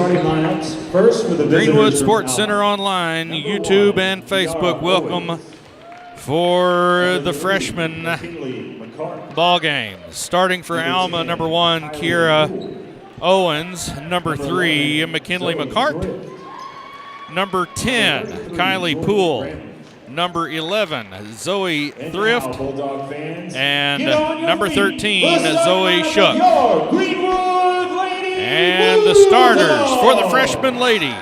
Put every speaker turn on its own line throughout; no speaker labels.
starting lineups. First for the
Greenwood Sports Center online, YouTube and Facebook. Welcome for the freshman ball game. Starting for Alma, number 1, Kiera Owens. Number 3, McKinley McCart. Number 10, Kylie Poole. Number 11, Zoe Thrift. And number 13, Zoe Shook. And the starters for the freshman ladies.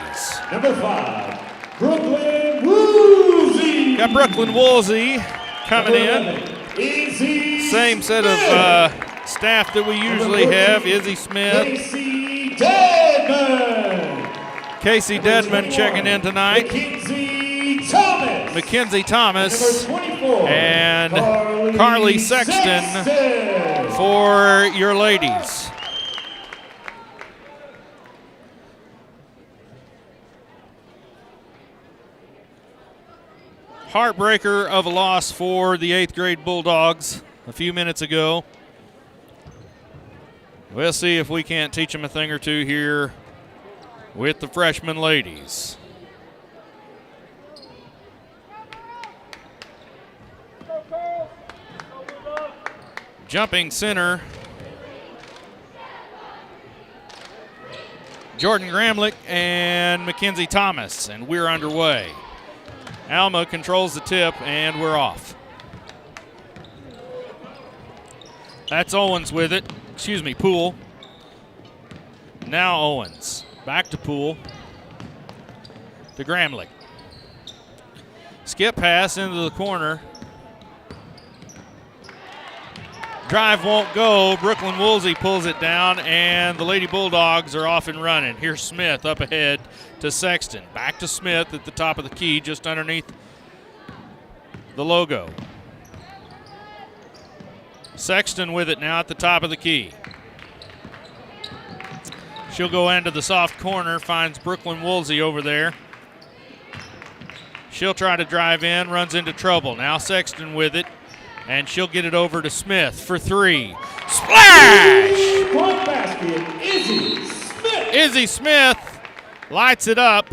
Number 5, Brooklyn Woolsey.
Got Brooklyn Woolsey coming in. Same set of staff that we usually have. Izzy Smith. Casey Dedman checking in tonight. Mackenzie Thomas. And Carly Sexton for your ladies. Heartbreaker of a loss for the 8th grade Bulldogs a few minutes ago. We'll see if we can't teach them a thing or two here with the freshman ladies. Jumping center, Jordan Gramlich and Mackenzie Thomas, and we're underway. Alma controls the tip, and we're off. That's Owens with it. Excuse me, Poole. Now Owens. Back to Poole. To Gramlich. Skip pass into the corner. Drive won't go. Brooklyn Woolsey pulls it down, and the Lady Bulldogs are off and running. Here's Smith up ahead to Sexton. Back to Smith at the top of the key, just underneath the logo. Sexton with it now at the top of the key. She'll go into the soft corner, finds Brooklyn Woolsey over there. She'll try to drive in, runs into trouble. Now Sexton with it, and she'll get it over to Smith for 3. Splash!
Point basket, Izzy Smith.
Izzy Smith lights it up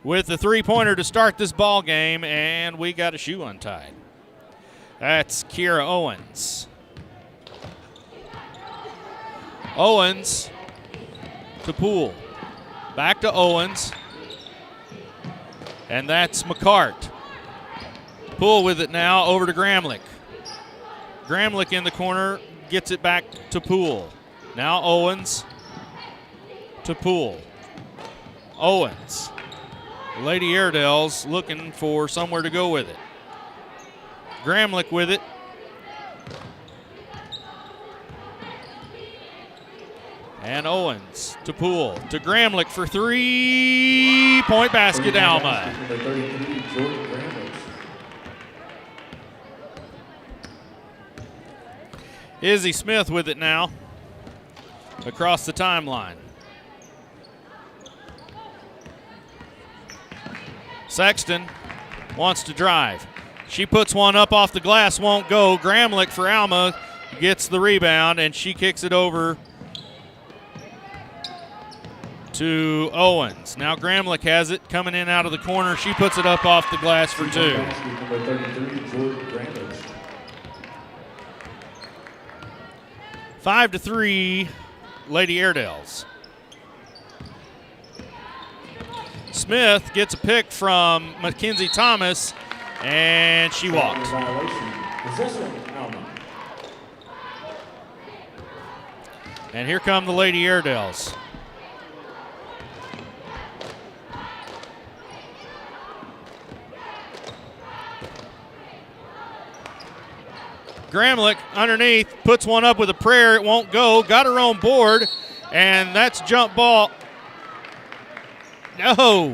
with the three-pointer to start this ball game, and we got a shoe untied. That's Kiera Owens. Owens to Poole. Back to Owens. And that's McCart. Poole with it now over to Gramlich. Gramlich in the corner, gets it back to Poole. Now Owens to Poole. Owens. Lady Airedale's looking for somewhere to go with it. Gramlich with it. And Owens to Poole. To Gramlich for 3-point basket, Alma. Izzy Smith with it now. Across the timeline. Sexton wants to drive. She puts one up off the glass, won't go. Gramlich for Alma gets the rebound, and she kicks it over to Owens. Now Gramlich has it, coming in out of the corner. She puts it up off the glass for 2. 5-3, Lady Airedales. Smith gets a pick from Mackenzie Thomas, and she walked. And here come the Lady Airedales. Gramlich underneath, puts one up with a prayer. It won't go. Got her own board, and that's jump ball. No.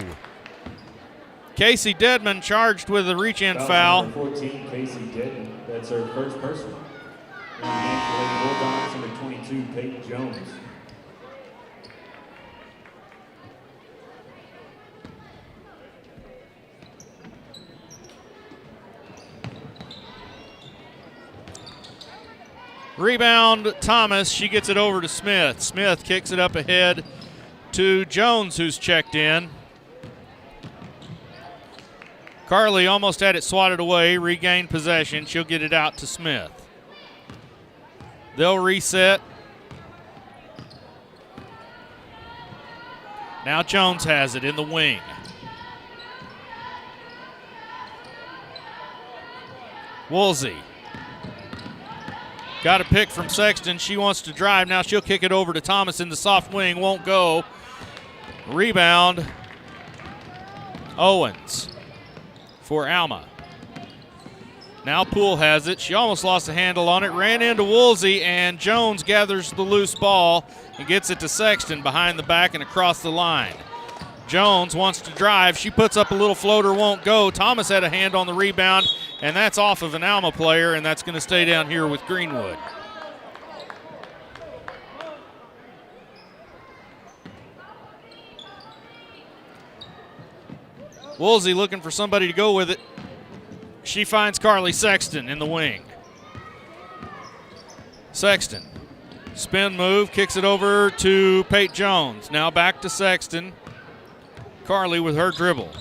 Casey Dedman charged with a reach-in foul.
Number 14, Casey Dedman. That's her first personal. And Bulldogs, number 22, Peyton Jones.
Rebound, Thomas. She gets it over to Smith. Smith kicks it up ahead to Jones, who's checked in. Carly almost had it swatted away, regained possession. She'll get it out to Smith. They'll reset. Now Jones has it in the wing. Woolsey. Got a pick from Sexton. She wants to drive. Now she'll kick it over to Thomas in the soft wing. Won't go. Rebound. Owens for Alma. Now Poole has it. She almost lost a handle on it. Ran into Woolsey, and Jones gathers the loose ball and gets it to Sexton behind the back and across the line. Jones wants to drive. She puts up a little floater, won't go. Thomas had a hand on the rebound, and that's off of an Alma player, and that's going to stay down here with Greenwood. Woolsey looking for somebody to go with it. She finds Carly Sexton in the wing. Sexton, spin move, kicks it over to Pate Jones. Now back to Sexton. Carly with her dribble.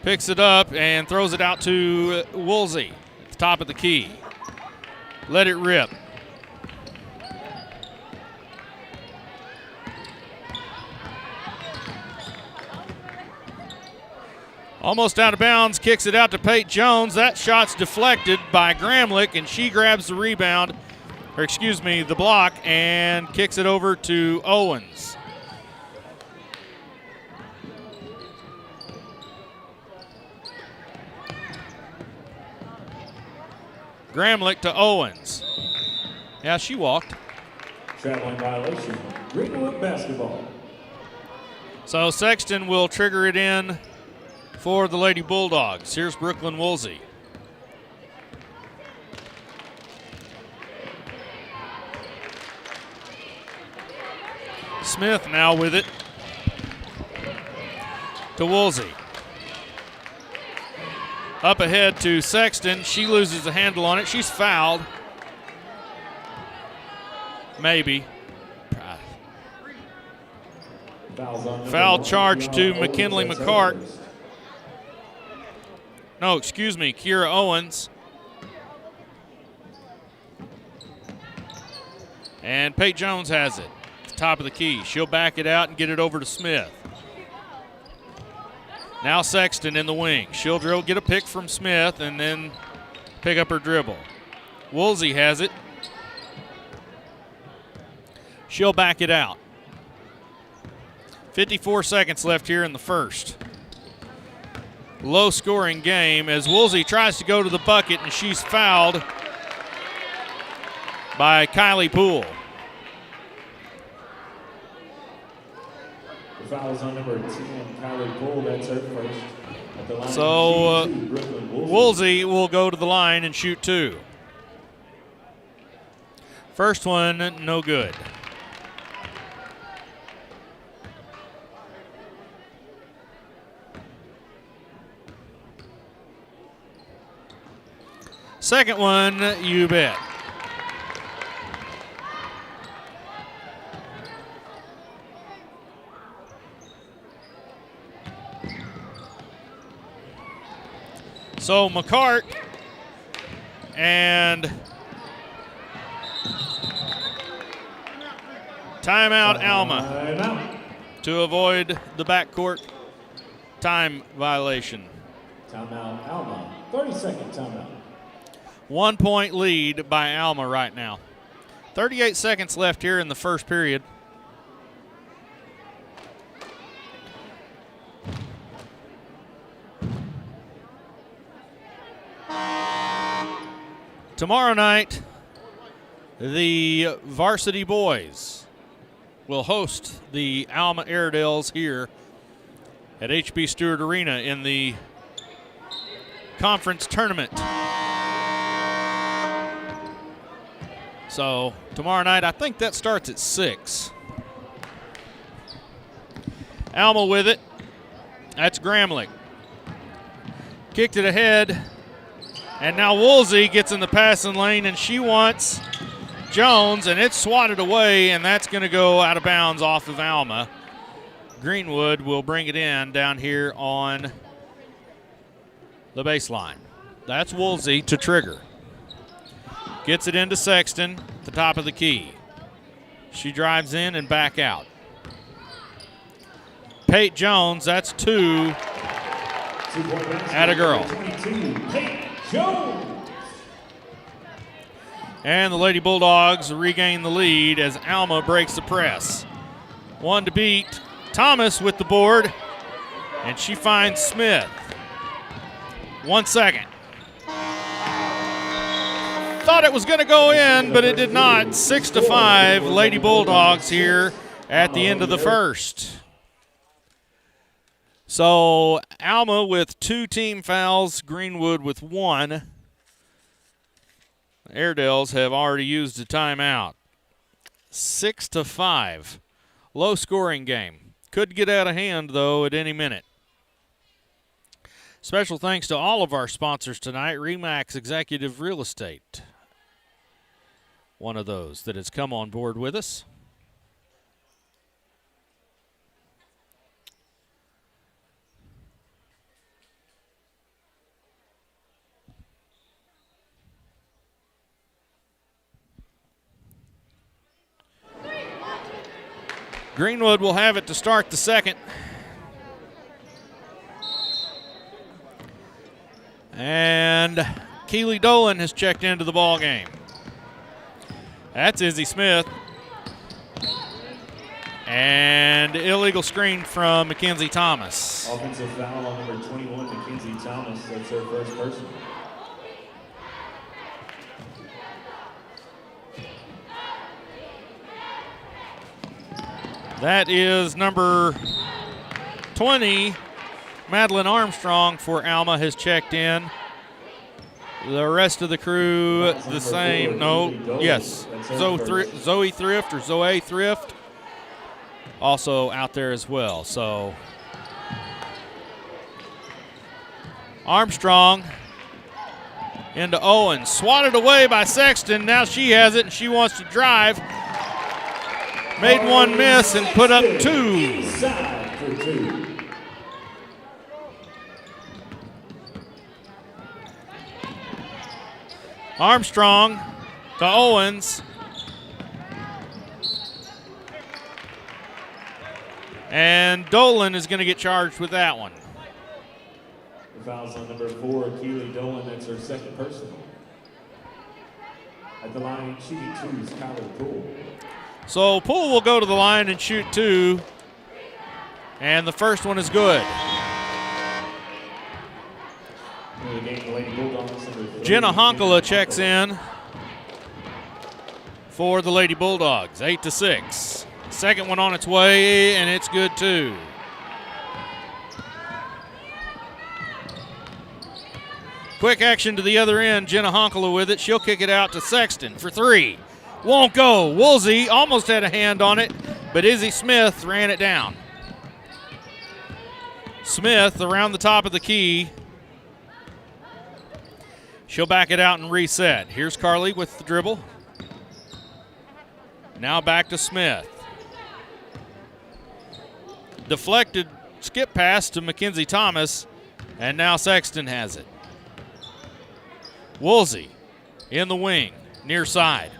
Picks it up and throws it out to Woolsey at the top of the key. Let it rip. Almost out of bounds, kicks it out to Pate Jones. That shot's deflected by Gramlich, and she grabs the rebound, or excuse me, the block, and kicks it over to Owens. Gramlich to Owens. Yeah, she walked.
Traveling violation. Greenwood basketball.
So Sexton will trigger it in for the Lady Bulldogs. Here's Brooklyn Woolsey. Smith now with it to Woolsey. Up ahead to Sexton. She loses a handle on it. She's fouled. Maybe. Foul charge to McKinley McCart. No, excuse me, Kira Owens. And Pate Jones has it. At the top of the key. She'll back it out and get it over to Smith. Now Sexton in the wing. She'll get a pick from Smith and then pick up her dribble. Woolsey has it. She'll back it out. 54 seconds left here in the first. Low-scoring game as Woolsey tries to go to the bucket, and she's fouled by Kylie Poole.
The foul's on number 10, Kylie Poole. That's her first. At the line
So
Woolsey.
Woolsey will go to the line and shoot two. First one, no good. Second one, you bet. So McCart and timeout Alma to avoid the backcourt time violation.
Timeout Alma. 30-second timeout.
1 point lead by Alma right now. 38 seconds left here in the first period. Tomorrow night, the varsity boys will host the Alma Airedales here at HB Stewart Arena in the conference tournament. So tomorrow night, I think that starts at 6. Alma with it. That's Gramlich. Kicked it ahead. And now Woolsey gets in the passing lane, and she wants Jones, and it's swatted away, and that's going to go out of bounds off of Alma. Greenwood will bring it in down here on the baseline. That's Woolsey to trigger. Gets it into Sexton, the top of the key. She drives in and back out. Pate Jones, that's 2. Atta girl.
22, Pate Jones.
And the Lady Bulldogs regain the lead as Alma breaks the press. 1 to beat. Thomas with the board, and she finds Smith. 1 second. Thought it was going to go in, but it did not. 6 to 5, Lady Bulldogs here at the end of the first. So Alma with 2 team fouls, Greenwood with 1. Airedales have already used a timeout. 6 to 5, low scoring game. Could get out of hand, though, at any minute. Special thanks to all of our sponsors tonight. RE/MAX Executive Real Estate, one of those that has come on board with us. Greenwood will have it to start the second. And Keely Dolan has checked into the ball game. That's Izzy Smith. And illegal screen from Mackenzie Thomas.
Offensive foul on number 21, Mackenzie Thomas. That's her first person.
That is number 20, Madeline Armstrong for Alma has checked in. The rest of the crew, the same. No, yes. Zoe Thrift or Zoe Thrift also out there as well. So Armstrong into Owens. Swatted away by Sexton. Now she has it and she wants to drive. Made 1 miss and put up 2.
Inside for 2.
Armstrong to Owens. And Dolan is going to get charged with that one.
The foul's on number 4, Keely Dolan. That's her second personal. At the line, shooting 2 is Kyler Poole.
So Poole will go to the line and shoot 2. And the first one is good. Jenna Honkala checks in for the Lady Bulldogs. 8 to 6. Second one on its way, and it's good too. Quick action to the other end. Jenna Honkala with it. She'll kick it out to Sexton for 3. Won't go. Woolsey almost had a hand on it, but Izzy Smith ran it down. Smith around the top of the key. She'll back it out and reset. Here's Carly with the dribble. Now back to Smith. Deflected skip pass to Mackenzie Thomas, and now Sexton has it. Woolsey in the wing, near side.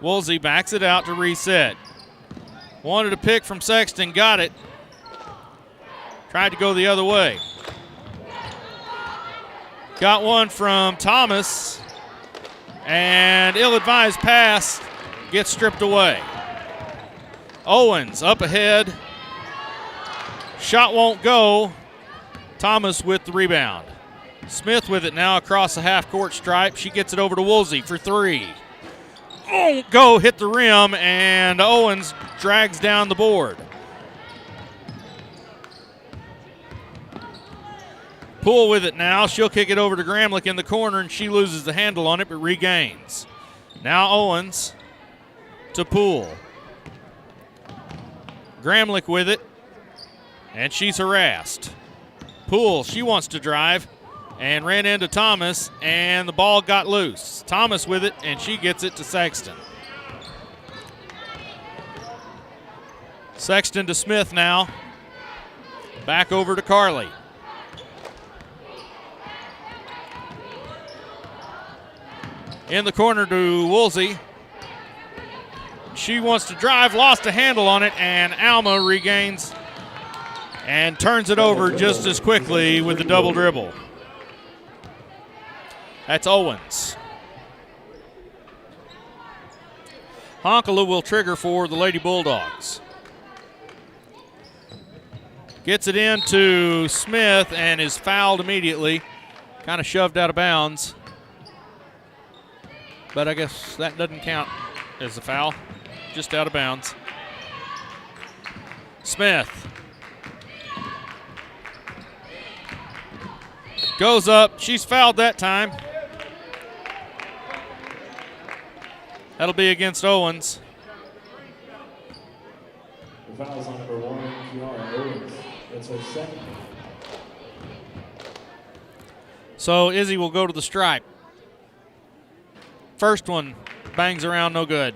Woolsey backs it out to reset. Wanted a pick from Sexton, got it. Tried to go the other way. Got one from Thomas, and ill-advised pass gets stripped away. Owens up ahead. Shot won't go. Thomas with the rebound. Smith with it now across the half-court stripe. She gets it over to Woolsey for 3. Won't go, hit the rim, and Owens drags down the board. Poole with it now. She'll kick it over to Gramlich in the corner, and she loses the handle on it but regains. Now Owens to Poole. Gramlich with it, and she's harassed. Poole, she wants to drive and ran into Thomas, and the ball got loose. Thomas with it, and she gets it to Sexton. Sexton to Smith now. Back over to Carly. In the corner to Woolsey. She wants to drive, lost a handle on it, and Alma regains and turns it over just as quickly with the double dribble. That's Owens. Honkala will trigger for the Lady Bulldogs. Gets it into Smith and is fouled immediately. Kind of shoved out of bounds. But I guess that doesn't count as a foul. Just out of bounds. Smith. Goes up. She's fouled that time. That'll be against Owens.
The foul's on number 1, Kiara Owens. That's her second.
So Izzy will go to the stripe. First one bangs around, no good.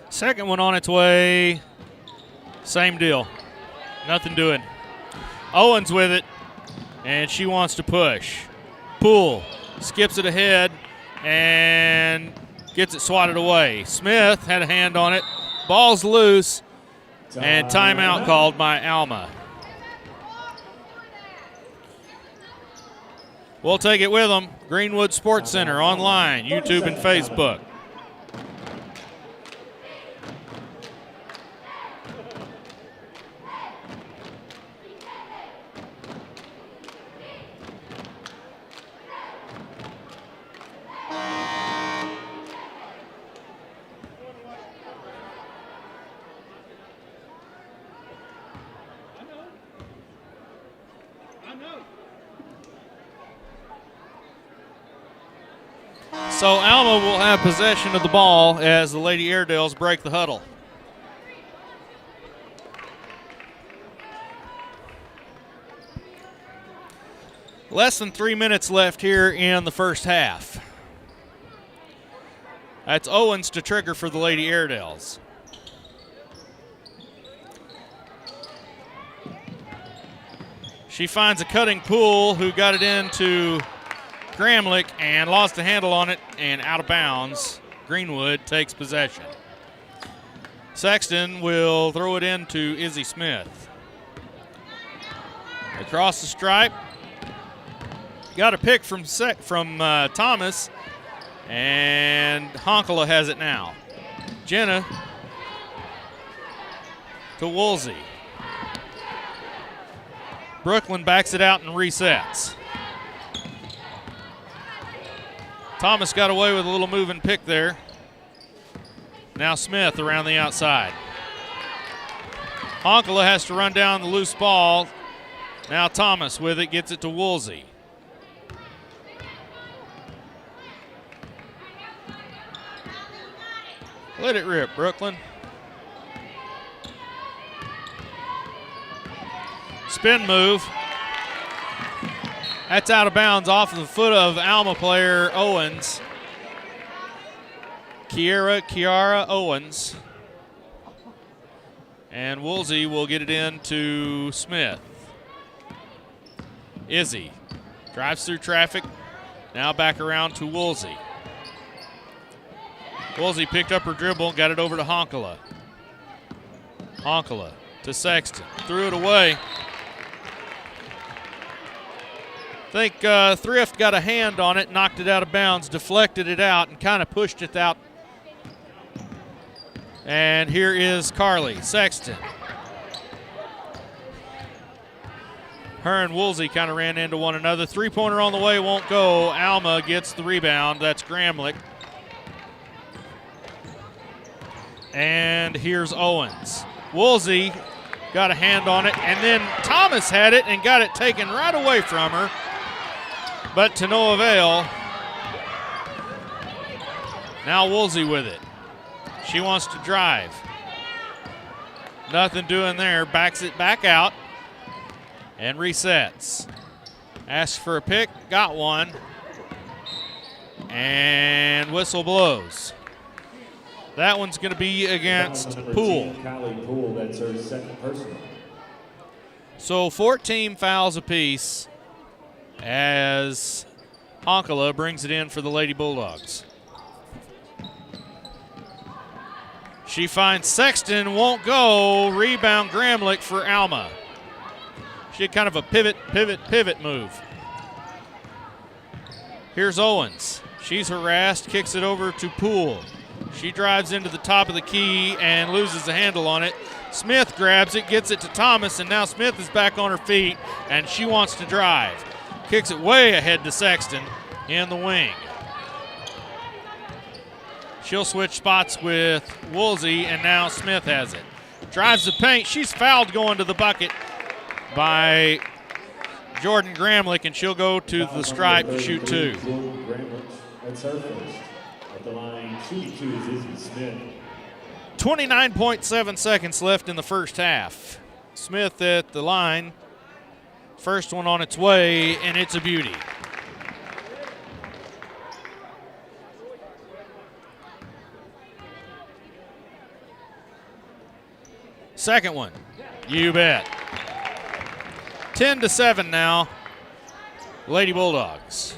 Second one on its way. Same deal. Nothing doing. Owens with it, and she wants to push. Poole skips it ahead and gets it swatted away. Smith had a hand on it. Ball's loose, and timeout called by Alma. We'll take it with them. Greenwood Sports Center online, YouTube and Facebook. So Alma will have possession of the ball as the Lady Airedales break the huddle. Less than 3 minutes left here in the first half. That's Owens to trigger for the Lady Airedales. She finds a cutting Poole who got it into Gramlich and lost a handle on it and out of bounds. Greenwood takes possession. Sexton will throw it into Izzy Smith. Across the stripe. Got a pick from Thomas, and Honkala has it now. Jenna to Woolsey. Brooklyn backs it out and resets. Thomas got away with a little move and pick there. Now Smith around the outside. Honkala has to run down the loose ball. Now Thomas with it, gets it to Woolsey. Let it rip, Brooklyn. Spin move. That's out of bounds off of the foot of Alma player Owens. Kiara Owens. And Woolsey will get it in to Smith. Izzy drives through traffic. Now back around to Woolsey. Woolsey picked up her dribble, got it over to Honkala. Honkala to Sexton. Threw it away. I think Thrift got a hand on it, knocked it out of bounds, deflected it out, and kind of pushed it out. And here is Carly Sexton. Her and Woolsey kind of ran into one another. Three-pointer on the way, won't go. Alma gets the rebound. That's Gramlich. And here's Owens. Woolsey got a hand on it, and then Thomas had it and got it taken right away from her. But to no avail. Now Woolsey with it. She wants to drive. Nothing doing there. Backs it back out and resets. Asks for a pick. Got one. And whistle blows. That one's going to be against Poole.
Kylie Poole, that's her second personal.
So 14 fouls apiece as Honkala brings it in for the Lady Bulldogs. She finds Sexton, won't go. Rebound Gramlich for Alma. She had kind of a pivot move. Here's Owens. She's harassed, kicks it over to Poole. She drives into the top of the key and loses the handle on it. Smith grabs it, gets it to Thomas, and now Smith is back on her feet, and she wants to drive. Kicks it way ahead to Sexton in the wing. She'll switch spots with Woolsey, and now Smith has it. Drives the paint. She's fouled going to the bucket by Jordan Gramlich, and she'll go to the stripe to shoot two.
That's her first. At the line, shooting two is Izzy Smith.
29.7 seconds left in the first half. Smith at the line. First one on its way, and it's a beauty. Second one, you bet. 10-7 now, Lady Bulldogs.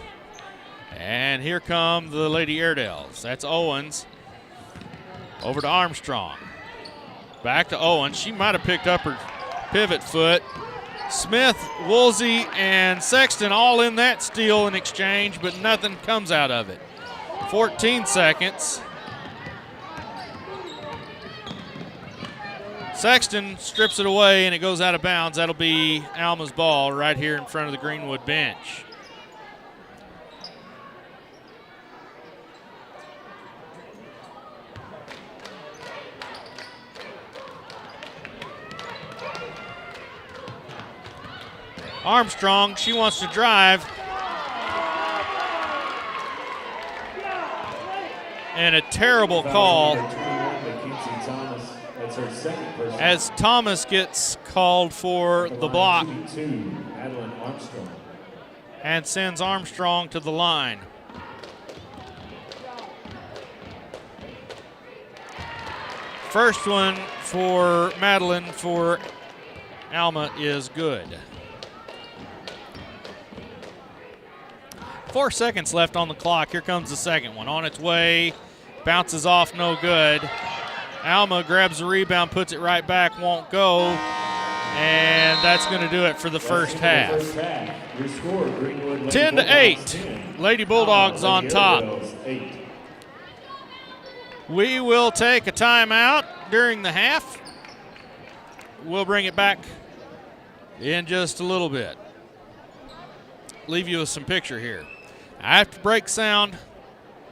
And here come the Lady Airedales. That's Owens. Over to Armstrong. Back to Owens. She might have picked up her pivot foot. Smith, Woolsey, and Sexton all in that steal in exchange, but nothing comes out of it. 14 seconds. Sexton strips it away, and it goes out of bounds. That'll be Alma's ball right here in front of the Greenwood bench. Armstrong, she wants to drive. And a terrible call as Thomas gets called for the block and sends Armstrong to the line. First one for Madeline for Alma is good. 4 seconds left on the clock. Here comes the second one. On its way, bounces off, no good. Alma grabs the rebound, puts it right back, won't go. And that's going to do it for the first half. 10-8. Lady Bulldogs on top. We will take a timeout during the half. We'll bring it back in just a little bit. Leave you with some picture here. I have to break sound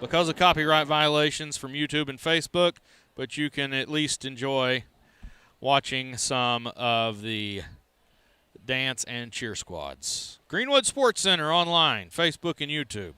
because of copyright violations from YouTube and Facebook, but you can at least enjoy watching some of the dance and cheer squads. Greenwood Sports Center online, Facebook and YouTube.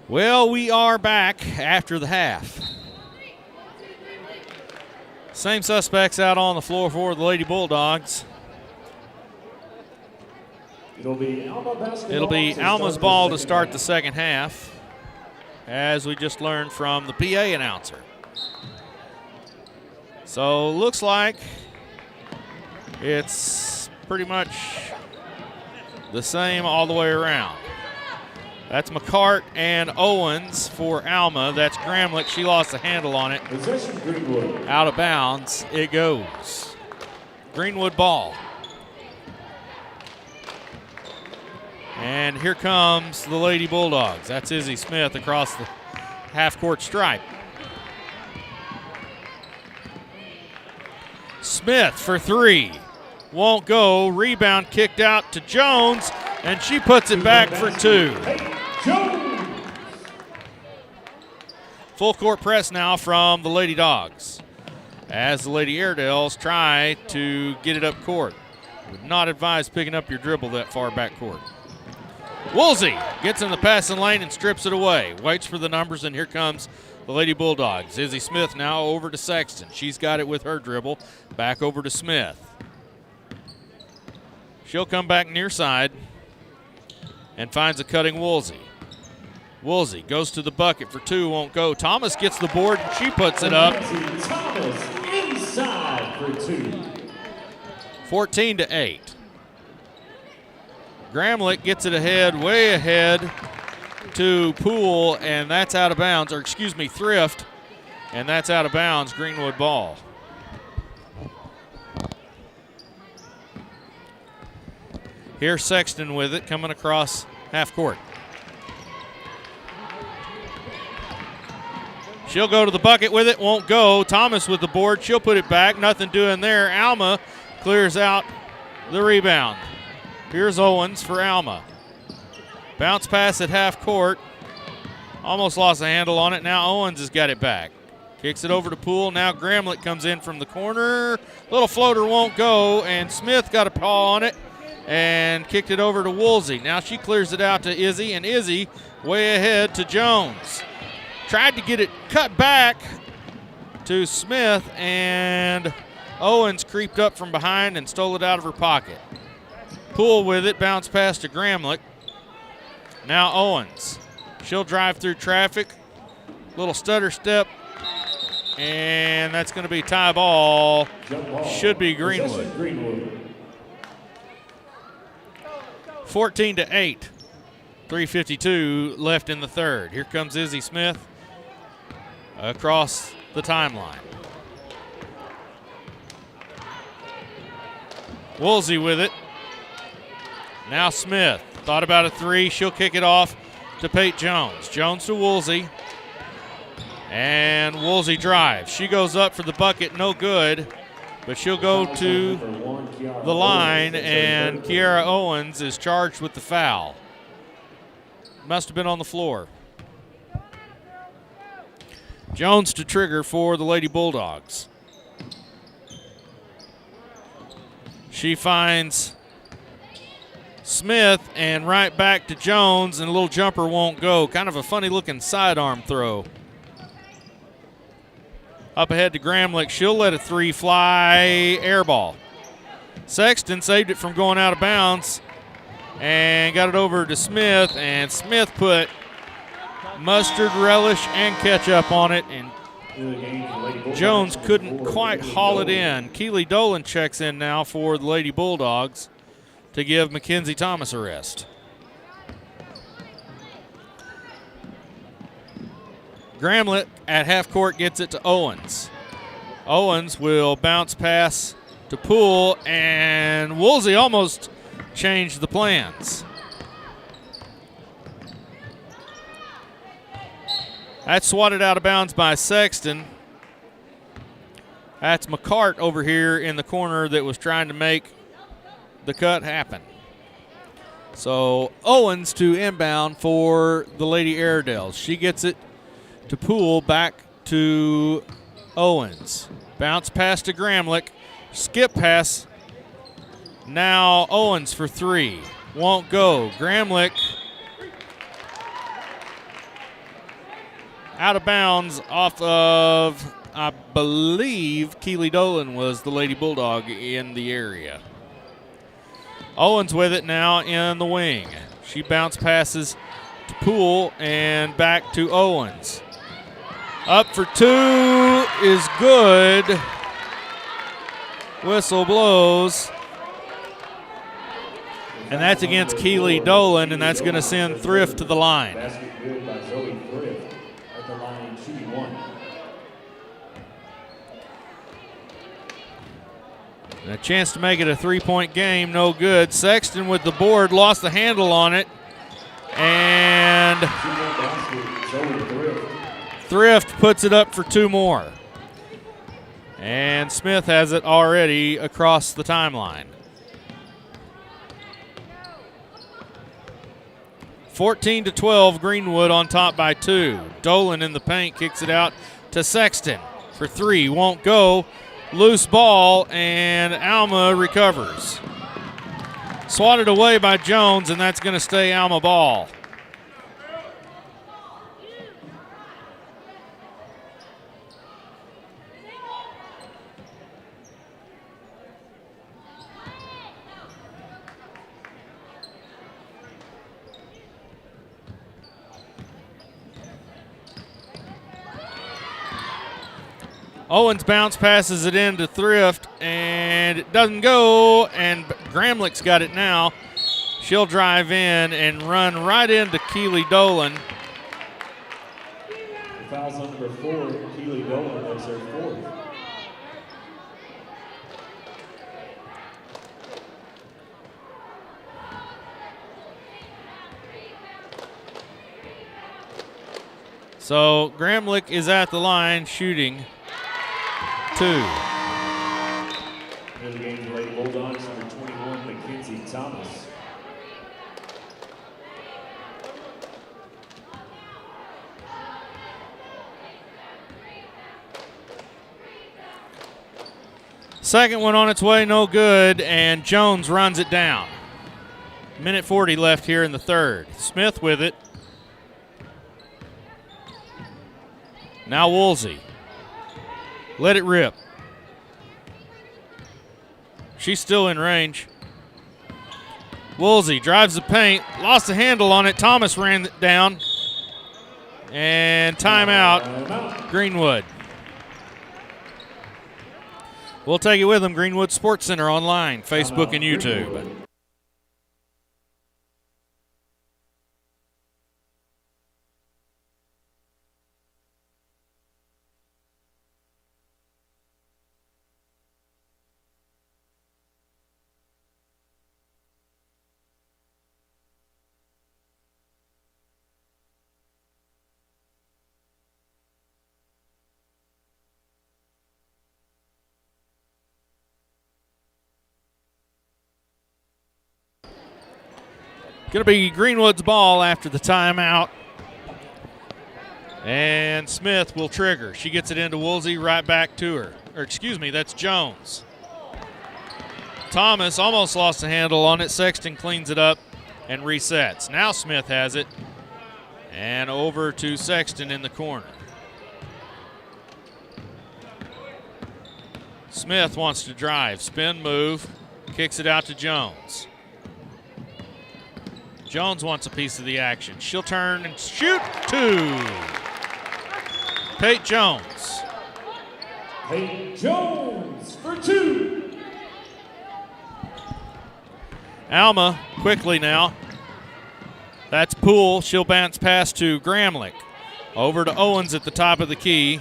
Well, we are back after the half. Same suspects out on the floor for the Lady Bulldogs.
It'll be
Alma's ball to start the second half, as we just learned from the PA announcer. So looks like it's pretty much the same all the way around. That's McCart and Owens for Alma. That's Gramlich. She lost the handle on it.
Possession, Greenwood.
Out of bounds it goes. Greenwood ball. And here comes the Lady Bulldogs. That's Izzy Smith across the half-court stripe. Smith for three. Won't go. Rebound kicked out to Jones, and she puts it back for two. Full court press now from the Lady Dogs as the Lady Airedales try to get it up court. Would not advise picking up your dribble that far back court. Woolsey gets in the passing lane and strips it away. Waits for the numbers, and here comes the Lady Bulldogs. Izzy Smith now over to Sexton. She's got it with her dribble. Back over to Smith. She'll come back near side and finds a cutting Woolsey. Woolsey goes to the bucket for two, won't go. Thomas gets the board, and she puts it up.
Thomas inside for two.
14-8. Gramlich gets it ahead, way ahead to Poole, and that's out of bounds, or excuse me, Thrift, and that's out of bounds, Greenwood ball. Here's Sexton with it, coming across half court. She'll go to the bucket with it, won't go. Thomas with the board, she'll put it back, nothing doing there. Alma clears out the rebound. Here's Owens for Alma. Bounce pass at half court. Almost lost a handle on it. Now Owens has got it back. Kicks it over to Poole. Now Gramlich comes in from the corner. Little floater won't go, and Smith got a paw on it and kicked it over to Woolsey. Now she clears it out to Izzy, and Izzy way ahead to Jones. Tried to get it cut back to Smith, and Owens creeped up from behind and stole it out of her pocket. Poole with it, bounce pass to Gramlich. Now Owens. She'll drive through traffic. Little stutter step, and that's going to be tie ball. Should be Greenwood. 14-8. 3:52 left in the third. Here comes Izzy Smith across the timeline. Woolsey with it. Now Smith. Thought about a three. She'll kick it off to Pate Jones. Jones to Woolsey. And Woolsey drives. She goes up for the bucket. No good. But she'll go to the line, and Kiara Owens is charged with the foul. Must have been on the floor. Jones to trigger for the Lady Bulldogs. She finds Smith and right back to Jones, and a little jumper won't go. Kind of a funny looking sidearm throw. Up ahead to Gramlich. She'll let a three fly, air ball. Sexton saved it from going out of bounds and got it over to Smith, and Smith put mustard, relish, and ketchup on it, and Jones couldn't quite haul it in. Keely Dolan checks in now for the Lady Bulldogs to give Mackenzie Thomas a rest. Gramlich at half court gets it to Owens. Owens will bounce pass to Poole, and Woolsey almost changed the plans. That's swatted out of bounds by Sexton. That's McCart over here in the corner that was trying to make the cut happen. So Owens to inbound for the Lady Airedales. She gets it to Poole, back to Owens. Bounce pass to Gramlich. Skip pass. Now Owens for three. Won't go. Gramlich out of bounds off of, I believe, Keely Dolan was the Lady Bulldog in the area. Owens with it now in the wing. She bounce passes to Poole and back to Owens. Up for two is good. Whistle blows. And that's against Keely Dolan, and that's going to send Thrift to the line.
Basket good by Zoe Thrift at the line, shooting one.
And a chance to make it a three-point game, no good. Sexton with the board, lost the handle on it. And Thrift puts it up for two more. And Smith has it already across the timeline. 14-12, Greenwood on top by two. Dolan in the paint, kicks it out to Sexton for three. Won't go. Loose ball, and Alma recovers. Swatted away by Jones, and that's going to stay Alma ball. Owens bounce passes it in to Thrift, and it doesn't go, and Gramlich's got it now. She'll drive in and run right into Keely Dolan.
The foul's on number 4, Keely Dolan. That's her fourth.
So Gramlich is at the line shooting two.
In the game, the Lady Bulldogs, number 21, Mackenzie Thomas.
Second one on its way, no good, and Jones runs it down. Minute 40 left here in the third. Smith with it. Now Woolsey. Let it rip. She's still in range. Woolsey drives the paint, lost the handle on it. Thomas ran it down. And timeout, Greenwood. We'll take it with them. Greenwood Sports Center online, Facebook and YouTube. Going to be Greenwood's ball after the timeout. And Smith will trigger. She gets it into Woolsey, right back to her. Or excuse me, that's Jones. Thomas almost lost the handle on it. Sexton cleans it up and resets. Now Smith has it. And over to Sexton in the corner. Smith wants to drive. Spin move. Kicks it out to Jones. Jones wants a piece of the action. She'll turn and shoot two. Pate Jones.
Pate Jones for two.
Alma quickly now. That's Poole. She'll bounce pass to Gramlich. Over to Owens at the top of the key.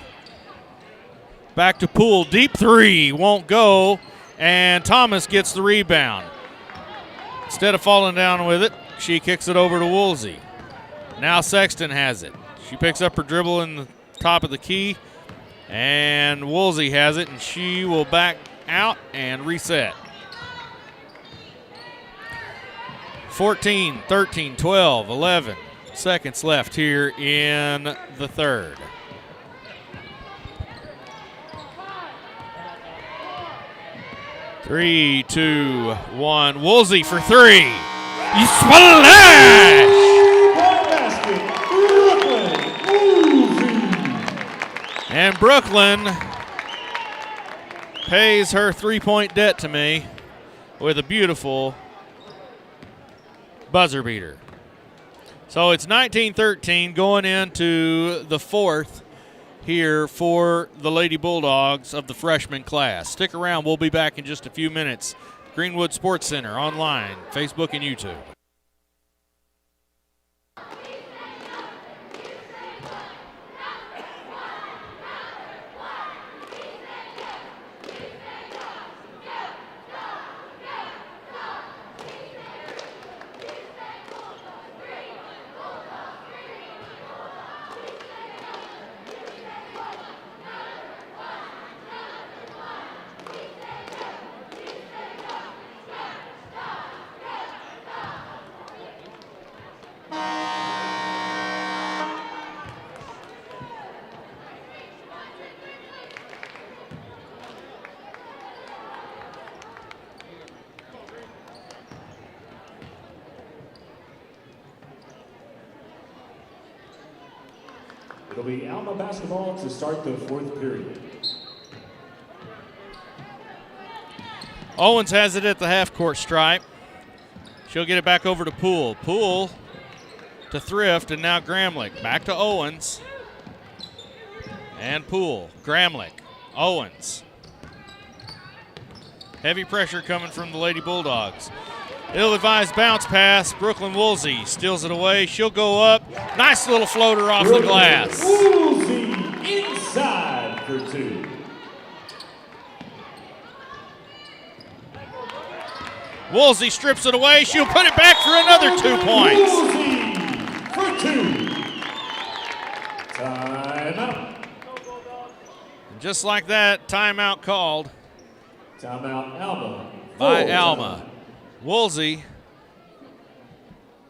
Back to Poole. Deep three. Won't go. And Thomas gets the rebound. Instead of falling down with it, she kicks it over to Woolsey. Now Sexton has it. She picks up her dribble in the top of the key, and Woolsey has it, and she will back out and reset. 14, 13, 12, 11 seconds left here in the third. Three, two, one. Woolsey for three. You splash!
Basket, Brooklyn, Woolsey.
And Brooklyn pays her 3-point debt to me with a beautiful buzzer beater. So it's 19-13 going into the fourth here for the Lady Bulldogs of the freshman class. Stick around. We'll be back in just a few minutes. Greenwood Sports Center online, Facebook and YouTube.
It'll be Alma basketball to start the fourth period.
Owens has it at the half-court stripe. She'll get it back over to Poole. Poole to Thrift, and now Gramlich. Back to Owens. And Poole. Gramlich. Owens. Heavy pressure coming from the Lady Bulldogs. Ill-advised bounce pass. Brooklyn Woolsey steals it away. She'll go up. Nice little floater off the glass.
Woolsey inside for two.
Woolsey strips it away. She'll put it back for another 2 points.
Woolsey for two. Timeout.
And just like that, timeout called
Timeout Alma.
by Alma. Woolsey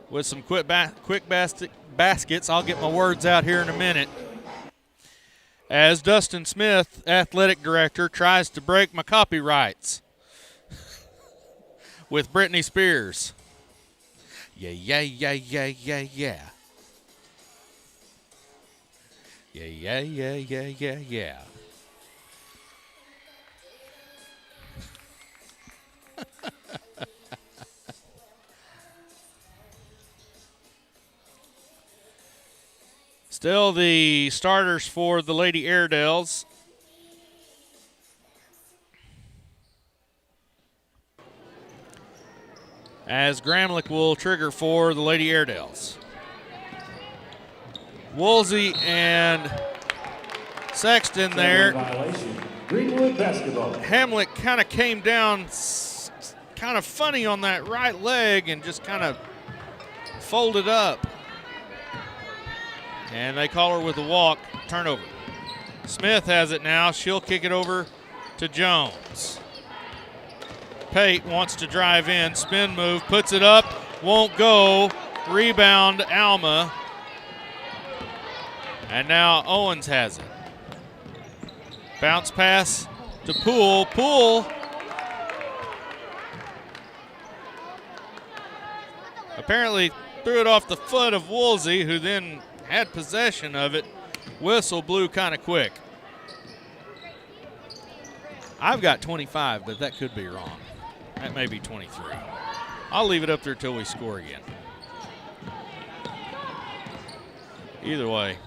with some quick baskets. I'll get my words out here in a minute. As Dustin Smith, athletic director, tries to break my copyrights with Britney Spears. Yeah, yeah, yeah, yeah, yeah, yeah. Yeah, yeah, yeah, yeah, yeah, yeah. Still the starters for the Lady Airedales. As Gramlich will trigger for the Lady Airedales. Woolsey and Sexton there.
Greenwood basketball.
Hamlet kind of came down kind of funny on that right leg and just kind of folded up. And they call her with a walk, turnover. Smith has it now. She'll kick it over to Jones. Pate wants to drive in, spin move, puts it up, won't go. Rebound, Alma. And now Owens has it. Bounce pass to Poole. Poole apparently threw it off the foot of Woolsey, who then had possession of it. Whistle blew kind of quick. I've got 25, but that could be wrong. That may be 23. I'll leave it up there till we score again. Either way.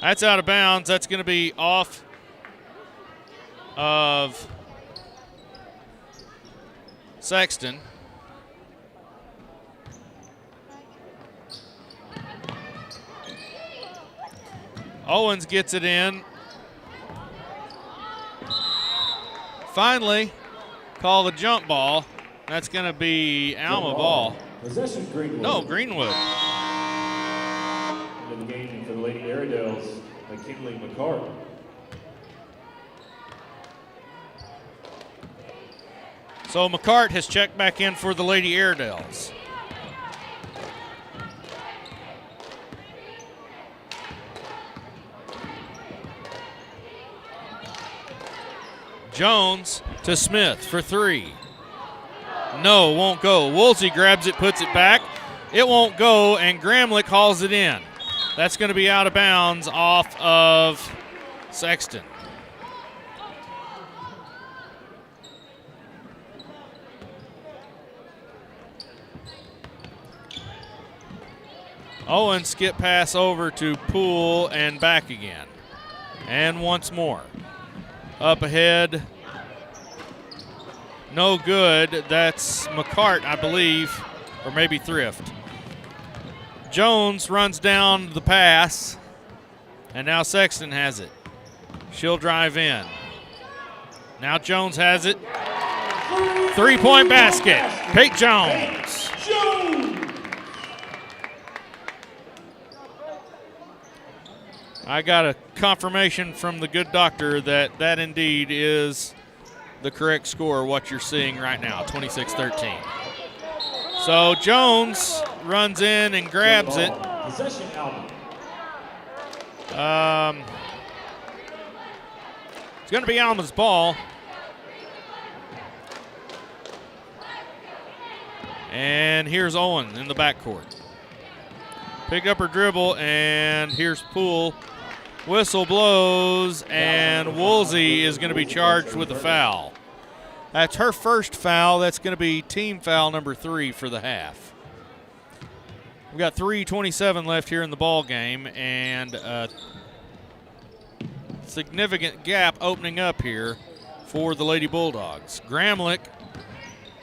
That's out of bounds. That's going to be off of Sexton. Owens gets it in. Finally, call the jump ball. That's going to be Alma ball.
Possession Greenwood.
No, Greenwood.
In the game for the Lady Airedales, McKinley McCart.
So McCart has checked back in for the Lady Airedales. Jones to Smith for three. No, won't go. Woolsey grabs it, puts it back. It won't go, and Gramlich hauls it in. That's going to be out of bounds off of Sexton. Owen skip pass over to Poole and back again. And once more. Up ahead. No good. That's McCart, I believe, or maybe Thrift. Jones runs down the pass, and now Sexton has it. She'll drive in. Now Jones has it. 3-point basket. Pate Jones. I got a confirmation from the good doctor that that indeed is the correct score, what you're seeing right now, 26-13. So Jones runs in and grabs it.
Possession, Alma.
It's going to be Alma's ball. And here's Owen in the backcourt. Picked up her dribble, and here's Poole. Whistle blows, and Woolsey is going to be charged with a foul. That's her first foul. That's going to be team foul number 3 for the half. We've got 3:27 left here in the ball game, and a significant gap opening up here for the Lady Bulldogs. Gramlich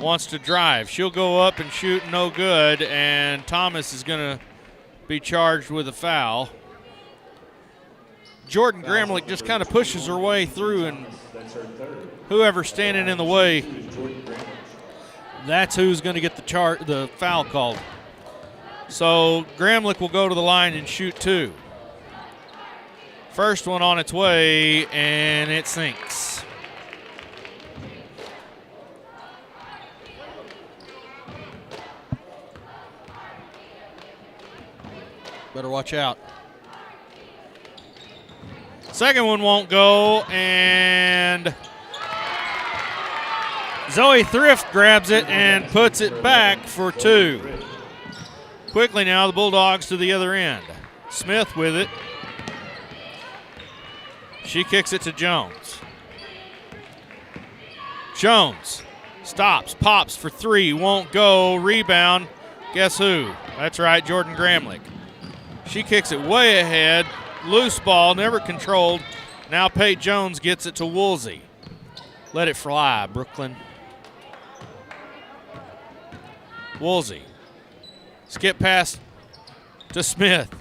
wants to drive. She'll go up and shoot, no good, and Thomas is going to be charged with a foul. Jordan Gramlich just kind of pushes her way through, and whoever's standing in the way, that's who's going to get the foul called. So Gramlich will go to the line and shoot 2. First one on its way, and it sinks. Better watch out. Second one won't go, and Zoe Thrift grabs it and puts it back for 2. Quickly now, the Bulldogs to the other end. Smith with it. She kicks it to Jones. Jones stops, pops for 3, won't go, rebound. Guess who? That's right, Jordan Gramlich. She kicks it way ahead. Loose ball, never controlled. Now Pate Jones gets it to Woolsey. Let it fly, Brooklyn. Woolsey. Skip pass to Smith.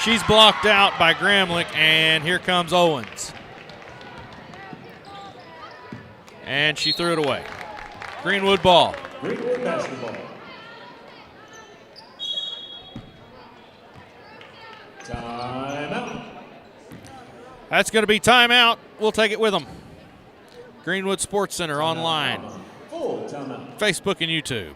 She's blocked out by Gramlich, and here comes Owens. And she threw it away. Greenwood ball.
Greenwood basketball. Timeout.
That's going to be timeout. We'll take it with them. Greenwood Sports Center online.
Full timeout.
Facebook and YouTube.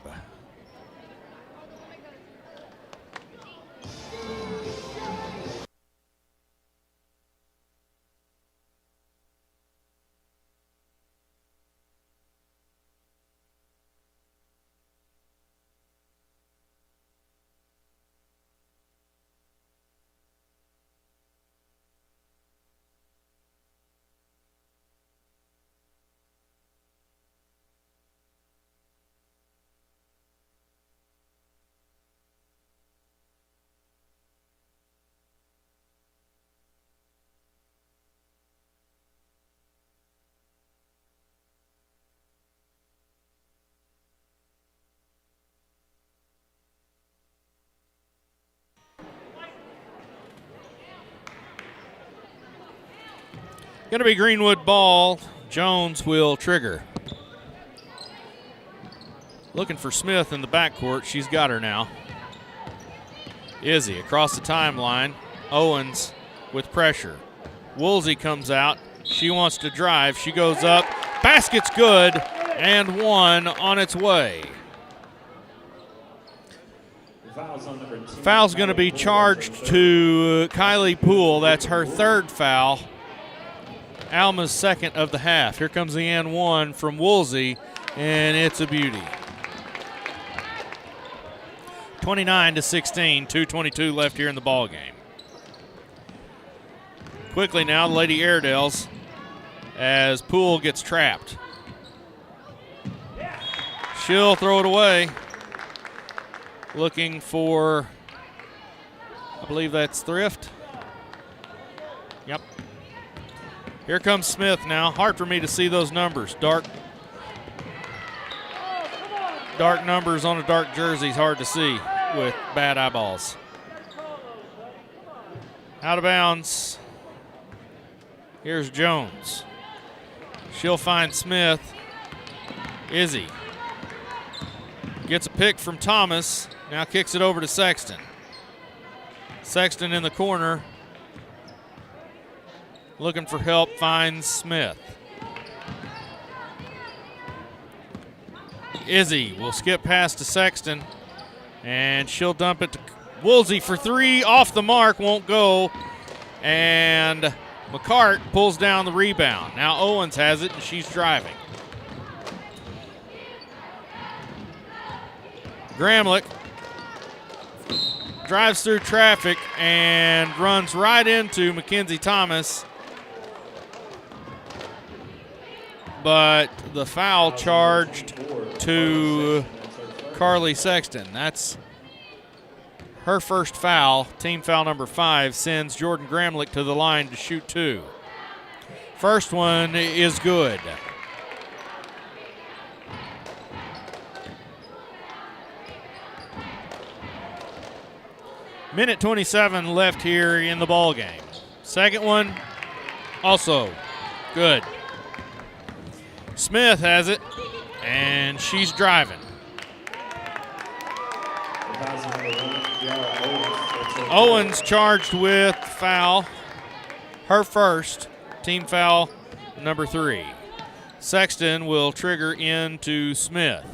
Going to be Greenwood ball. Jones will trigger. Looking for Smith in the backcourt. She's got her now. Izzy across the timeline. Owens with pressure. Woolsey comes out. She wants to drive. She goes up. Basket's good, and 1 on its way. Foul's going to be charged to Kylie Poole. That's her 3rd foul. Alma's 2nd of the half. Here comes the and 1 from Woolsey, and it's a beauty. 29-16, 2:22 left here in the ball game. Quickly now, the Lady Airedales, as Poole gets trapped. She'll throw it away. Looking for, I believe that's Thrift. Yep. Here comes Smith now. Hard for me to see those numbers. Dark numbers on a dark jersey is hard to see with bad eyeballs. Out of bounds. Here's Jones. She'll find Smith. Izzy gets a pick from Thomas. Now kicks it over to Sexton. Sexton in the corner. Looking for help, finds Smith. Izzy will skip past to Sexton, and she'll dump it to Woolsey for three. Off the mark, won't go. And McCart pulls down the rebound. Now Owens has it, and she's driving. Gramlich drives through traffic and runs right into Mackenzie Thomas. But the foul charged to Carly Sexton. That's her first foul. Team foul number 5 sends Jordan Gramlich to the line to shoot 2. First one is good. Minute 27 left here in the ball game. Second one, also good. Smith has it, and she's driving. Owens charged with foul, her first, team foul number 3. Sexton will trigger into Smith.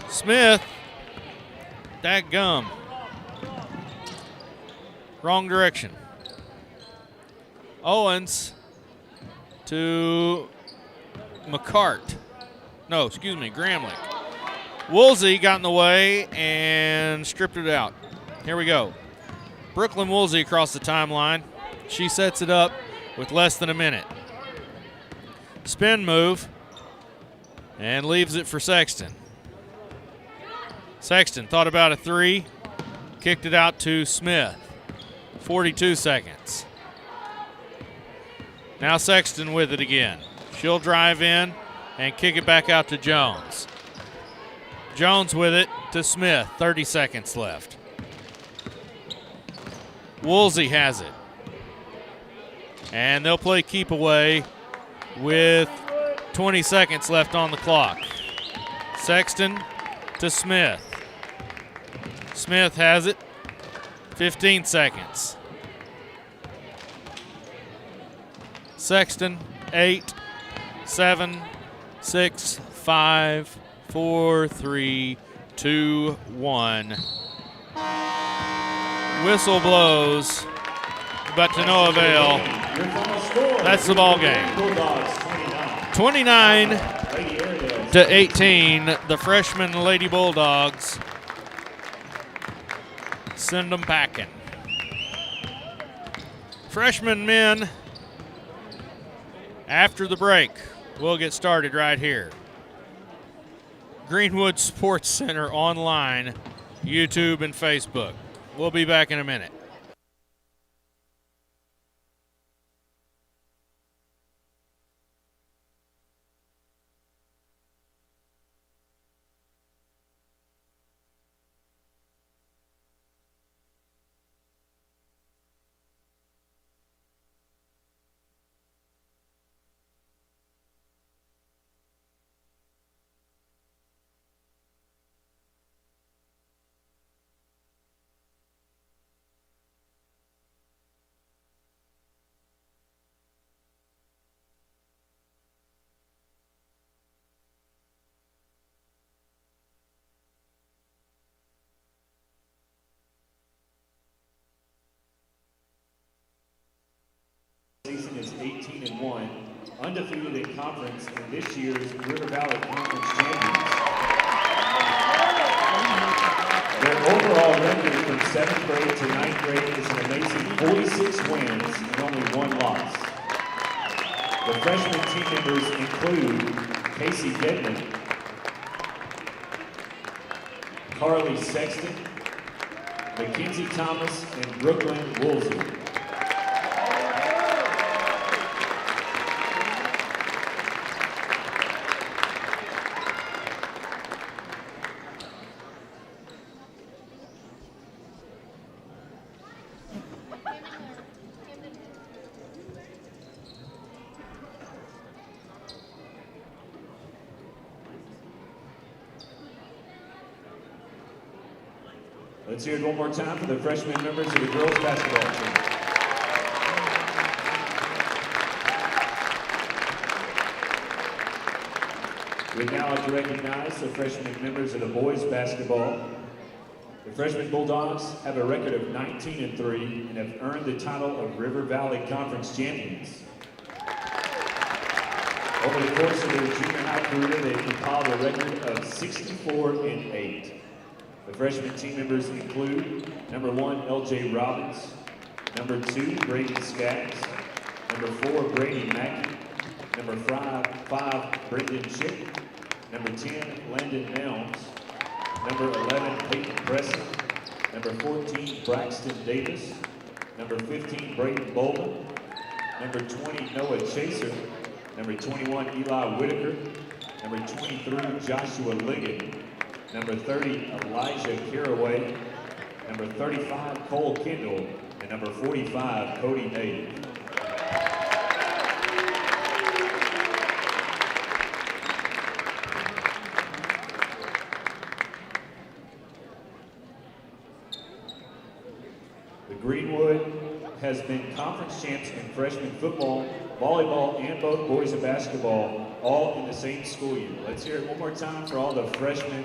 Smith, dadgum, wrong direction. Owens to McCart. No, excuse me, Gramlich. Woolsey got in the way and stripped it out. Here we go. Brooklyn Woolsey across the timeline. She sets it up with less than a minute. Spin move and leaves it for Sexton. Sexton thought about a 3, kicked it out to Smith. 42 seconds. Now Sexton with it again. She'll drive in and kick it back out to Jones. Jones with it to Smith. 30 seconds left. Woolsey has it. And they'll play keep away with 20 seconds left on the clock. Sexton to Smith. Smith has it. 15 seconds. Sexton, 8, 7, 6, 5, 4, 3, 2, 1. Whistle blows, but to no avail. That's the ball game. 29-18, the freshman Lady Bulldogs send them packing. Freshman men, after the break, we'll get started right here. Greenwood Sports Center online, YouTube, and Facebook. We'll be back in a minute.
Season is 18-1, undefeated in conference, and this year's River Valley Conference champions. 7th grade to 9th grade is an amazing 46 wins and only 1 loss. The freshman team members include Casey Dedman, Carly Sexton, Mackenzie Thomas, and Brooklyn Woolsey. Let's hear it one more time for the freshman members of the girls basketball team. We'd now like to recognize the freshman members of the boys basketball. The freshman Bulldogs have a record of 19-3 and have earned the title of River Valley Conference champions. Over the course of their junior high career, they compiled a record of 64-8. The freshman team members include number 1, LJ Robbins, number 2, Brayden Skaggs, number 4, Brady Mackey, number 5, Brendan Chick, number 10, Landon Nelms, number 11, Peyton Preston, number 14, Braxton Davis, number 15, Brayden Bolden, number 20, Noah Chaser, number 21, Eli Whitaker, number 23, Joshua Liggett, number 30, Elijah Caraway, number 35, Cole Kendall, and number 45, Cody Nate. The Greenwood has been conference champs in freshman football, volleyball, and both boys and basketball, all in the same school year. Let's hear it one more time for all the freshmen.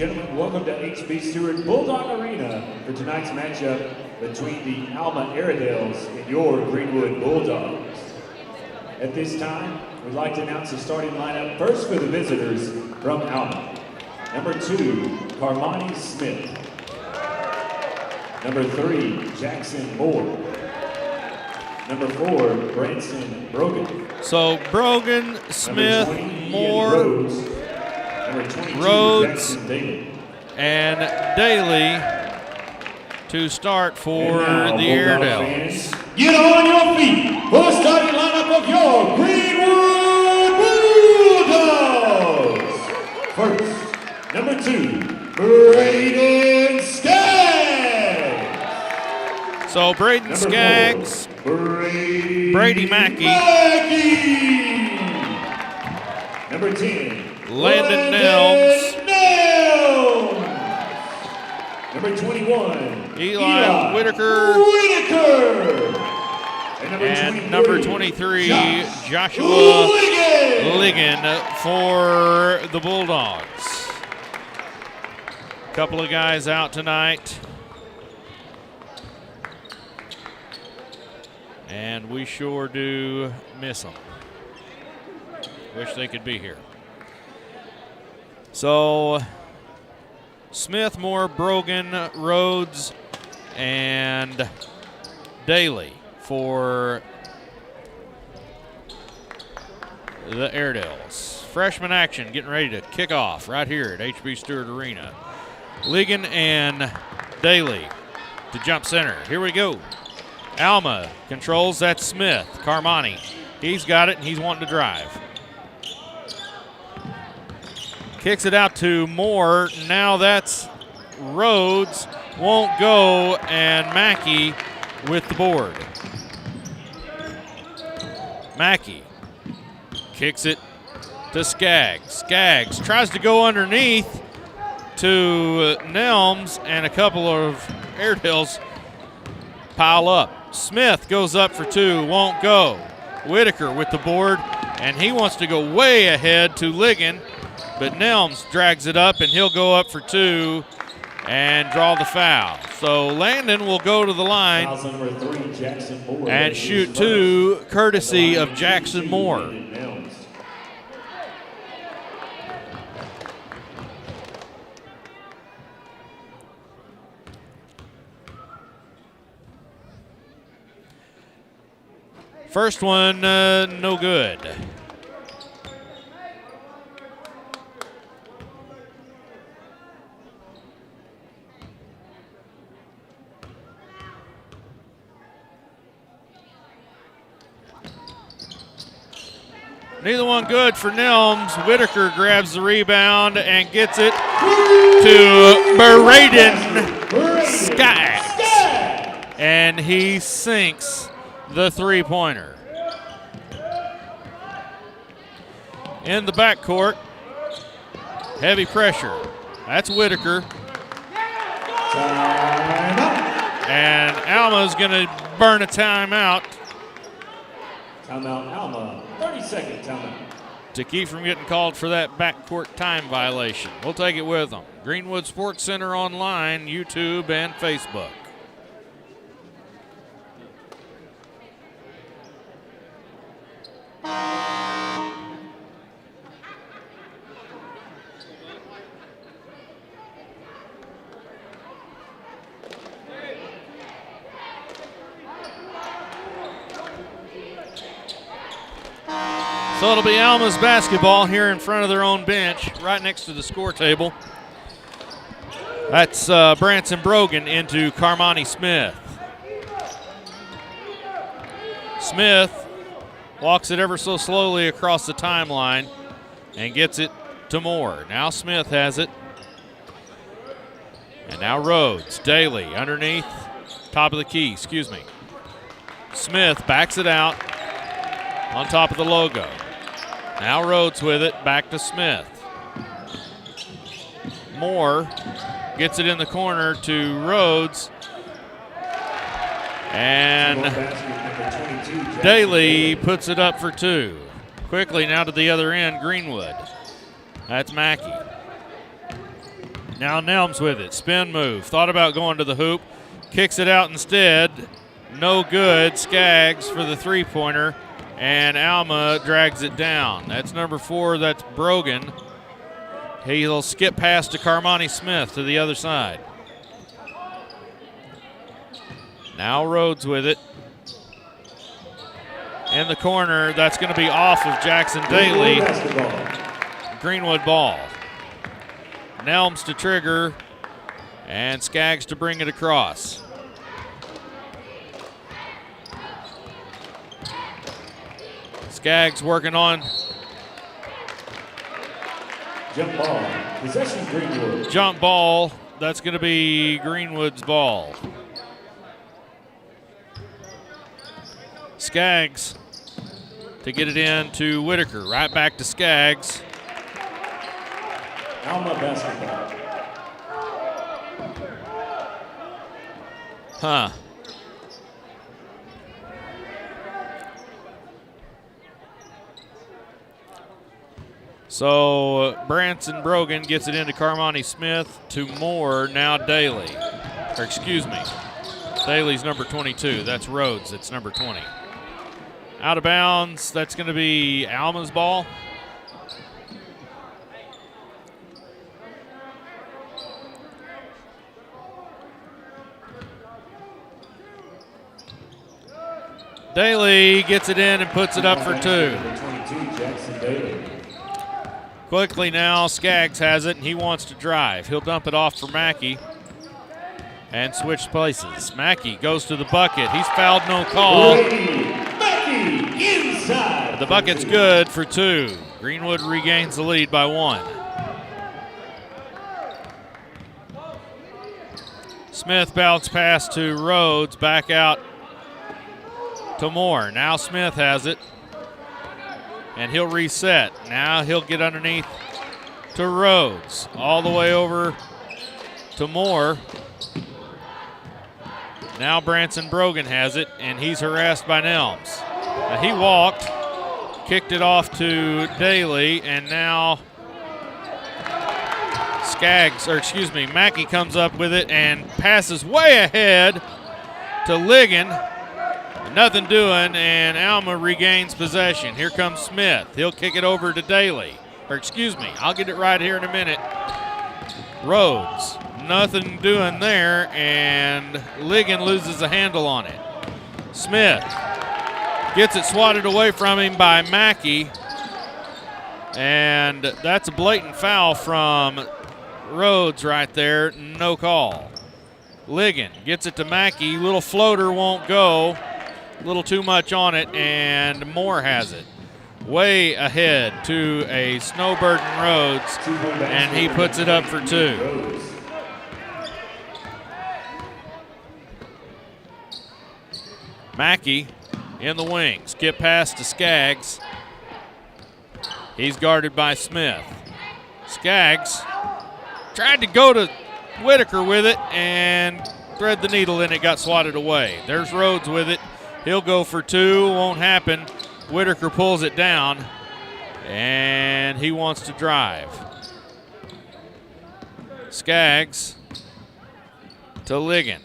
Gentlemen, welcome to HB Stewart Bulldog Arena for tonight's matchup between the Alma Airedales and your Greenwood Bulldogs. At this time, we'd like to announce the starting lineup first for the visitors from Alma. Number 2, Carmani Smith. Number 3, Jackson Moore. Number 4, Branson Brogan.
So Brogan, Smith, Moore,
Rhodes. Number 22,
Rhodes,
Jackson Daly.
and Daly to start for the Airedales.
Get on your feet for the starting lineup of your Greenwood Bulldogs. First, number 2, Braden Skaggs.
So Braden Skaggs, Brady Mackey,
number 10,
Landon Nelms,
number 21,
Eli Whitaker, and number 23, Joshua Ligon for the Bulldogs. A couple of guys out tonight. And we sure do miss them. Wish they could be here. So, Smith, Moore, Brogan, Rhodes, and Daly for the Airedales. Freshman action getting ready to kick off right here at HB Stewart Arena. Ligon and Daly to jump center. Here we go. Alma controls, that's Smith. Carmani, he's got it and he's wanting to drive. Kicks it out to Moore. Now that's Rhodes. Won't go, and Mackey with the board. Mackey kicks it to Skaggs. Skaggs tries to go underneath to Nelms, and a couple of Airedales pile up. Smith goes up for 2, won't go. Whitaker with the board, and he wants to go way ahead to Ligon, but Nelms drags it up, and he'll go up for 2 and draw the foul. So Landon will go to the line and shoot 2, courtesy of Jackson Moore. First one, no good. Neither one good for Nelms. Whitaker grabs the rebound and gets it to Braden Skaggs. And he sinks the three-pointer. In the backcourt, heavy pressure. That's Whitaker. And Alma's going to burn a timeout.
Timeout, Alma. 30-second timeout.
To keep from getting called for that backcourt time violation. We'll take it with them. Greenwood Sports Center online, YouTube, and Facebook. So it'll be Alma's basketball here in front of their own bench, right next to the score table. That's Branson Brogan into Carmani Smith. Smith walks it ever so slowly across the timeline and gets it to Moore. Now Smith has it. And now Rhodes, Daly underneath, top of the key, excuse me. Smith backs it out on top of the logo. Now Rhodes with it, back to Smith. Moore gets it in the corner to Rhodes. And Daly puts it up for 2. Quickly now to the other end, Greenwood. That's Mackey. Now Nelms with it. Spin move. Thought about going to the hoop. Kicks it out instead. No good. Skaggs for the three-pointer. And Alma drags it down. That's number 4. That's Brogan. He'll skip past to Carmani Smith to the other side. Now Rhodes with it. In the corner, that's going to be off of Jackson Daly. Greenwood ball. Nelms to trigger, and Skaggs to bring it across. Skaggs working on
jump ball. Possession Greenwood.
Jump ball. That's going to be Greenwood's ball. Skaggs to get it in to Whitaker. Right back to Skaggs.
Alma basketball.
So Branson Brogan gets it into Carmani Smith to Moore, now Daly. Or excuse me, Daly's number 22. That's Rhodes, it's number 20. Out of bounds, that's going to be Alma's ball. Daly gets it in and puts it up for 2. Quickly now, Skaggs has it, and he wants to drive. He'll dump it off for Mackey and switch places. Mackey goes to the bucket. He's fouled, no call.
Mackey inside.
The bucket's good for 2. Greenwood regains the lead by 1. Smith bounce pass to Rhodes, back out to Moore. Now Smith has it, and he'll reset. Now he'll get underneath to Rhodes, all the way over to Moore. Now Branson Brogan has it, and he's harassed by Nelms. Now he walked, kicked it off to Daly, and now Mackey comes up with it and passes way ahead to Ligon. Nothing doing, and Alma regains possession. Here comes Smith. He'll kick it over to Daly. I'll get it right here in a minute. Rhodes. Nothing doing there, and Ligon loses a handle on it. Smith gets it swatted away from him by Mackey, and that's a blatant foul from Rhodes right there. No call. Ligon gets it to Mackey. Little floater won't go. A little too much on it, and Moore has it. Way ahead to a Snowbird and Rhodes, and he puts it up for 2. Mackey in the wing. Skip pass to Skaggs. He's guarded by Smith. Skaggs tried to go to Whitaker with it and thread the needle in it, got swatted away. There's Rhodes with it. He'll go for 2, won't happen. Whitaker pulls it down, and he wants to drive. Skaggs to Ligon.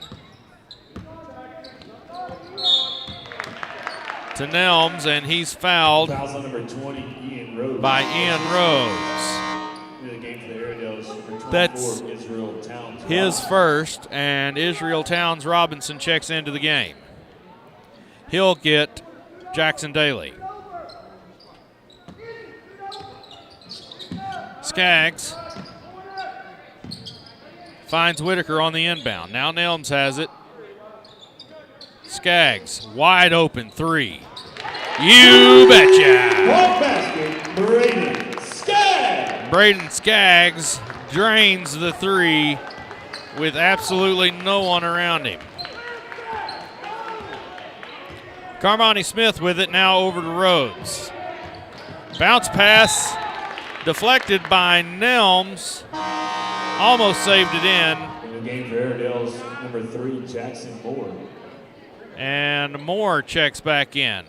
To Nelms, and he's fouled
Fouls on number 20, Ian Rhodes.
by Ian Rhodes.
In the game for the Airedales, number 24,
That's
Israel Towns
his first, and Israel Towns Robinson checks into the game. He'll get Jackson Daly. Skaggs finds Whitaker on the inbound. Now Nelms has it. Skaggs, wide open 3. You betcha!
One basket, Braden Skaggs.
Braden Skaggs drains the 3 with absolutely no one around him. Carmani Smith with it, now over to Rhodes. Bounce pass deflected by Nelms. Almost saved it in.
In the game for Airedales, number 3, Jackson Moore.
And Moore checks back in.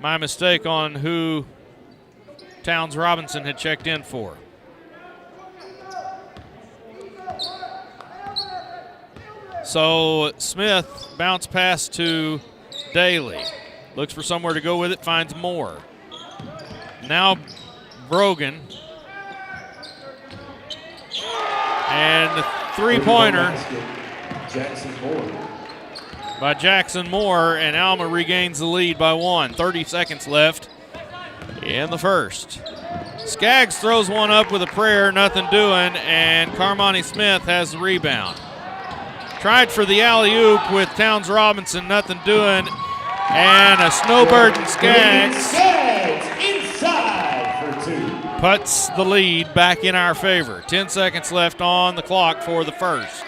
My mistake on who Towns Robinson had checked in for. So Smith bounce pass to Daly. Looks for somewhere to go with it, finds Moore. Now Brogan. And the three-pointer by Jackson Moore, and Alma regains the lead by 1. 30 seconds left in the first. Skaggs throws one up with a prayer, nothing doing, and Carmani Smith has the rebound. Tried for the alley-oop with Towns Robinson, nothing doing, and a snowbird and Skaggs
inside for 2.
puts the lead back in our favor. 10 seconds left on the clock for the first.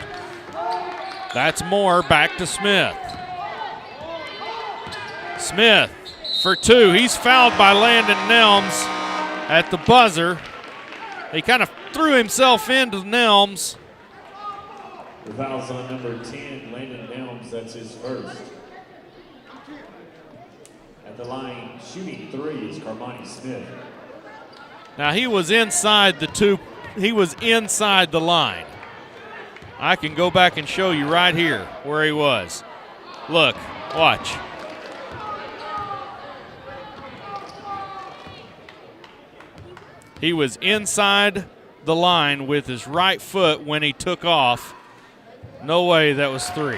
That's Moore, back to Smith. Smith for 2. He's fouled by Landon Nelms at the buzzer. He kind of threw himself into Nelms.
The foul's on number 10, Landon Nelms. That's his first. At the line, shooting 3 is Carmani Smith.
Now he was inside the line. I can go back and show you right here where he was. Look, watch. He was inside the line with his right foot when he took off. No way that was 3.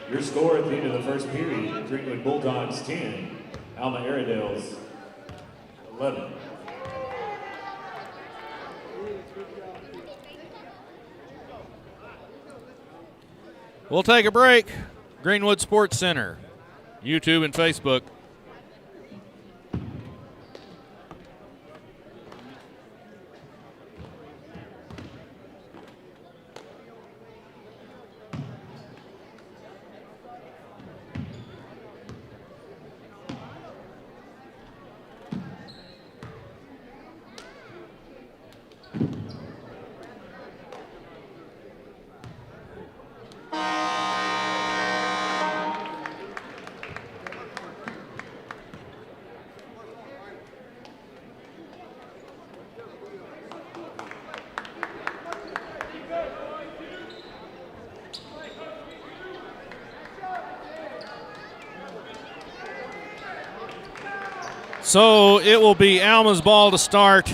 Your score at the end of the first period, Greenwood Bulldogs 10, Alma Airedales 11.
We'll take a break. Greenwood Sports Center, YouTube and Facebook. So it will be Alma's ball to start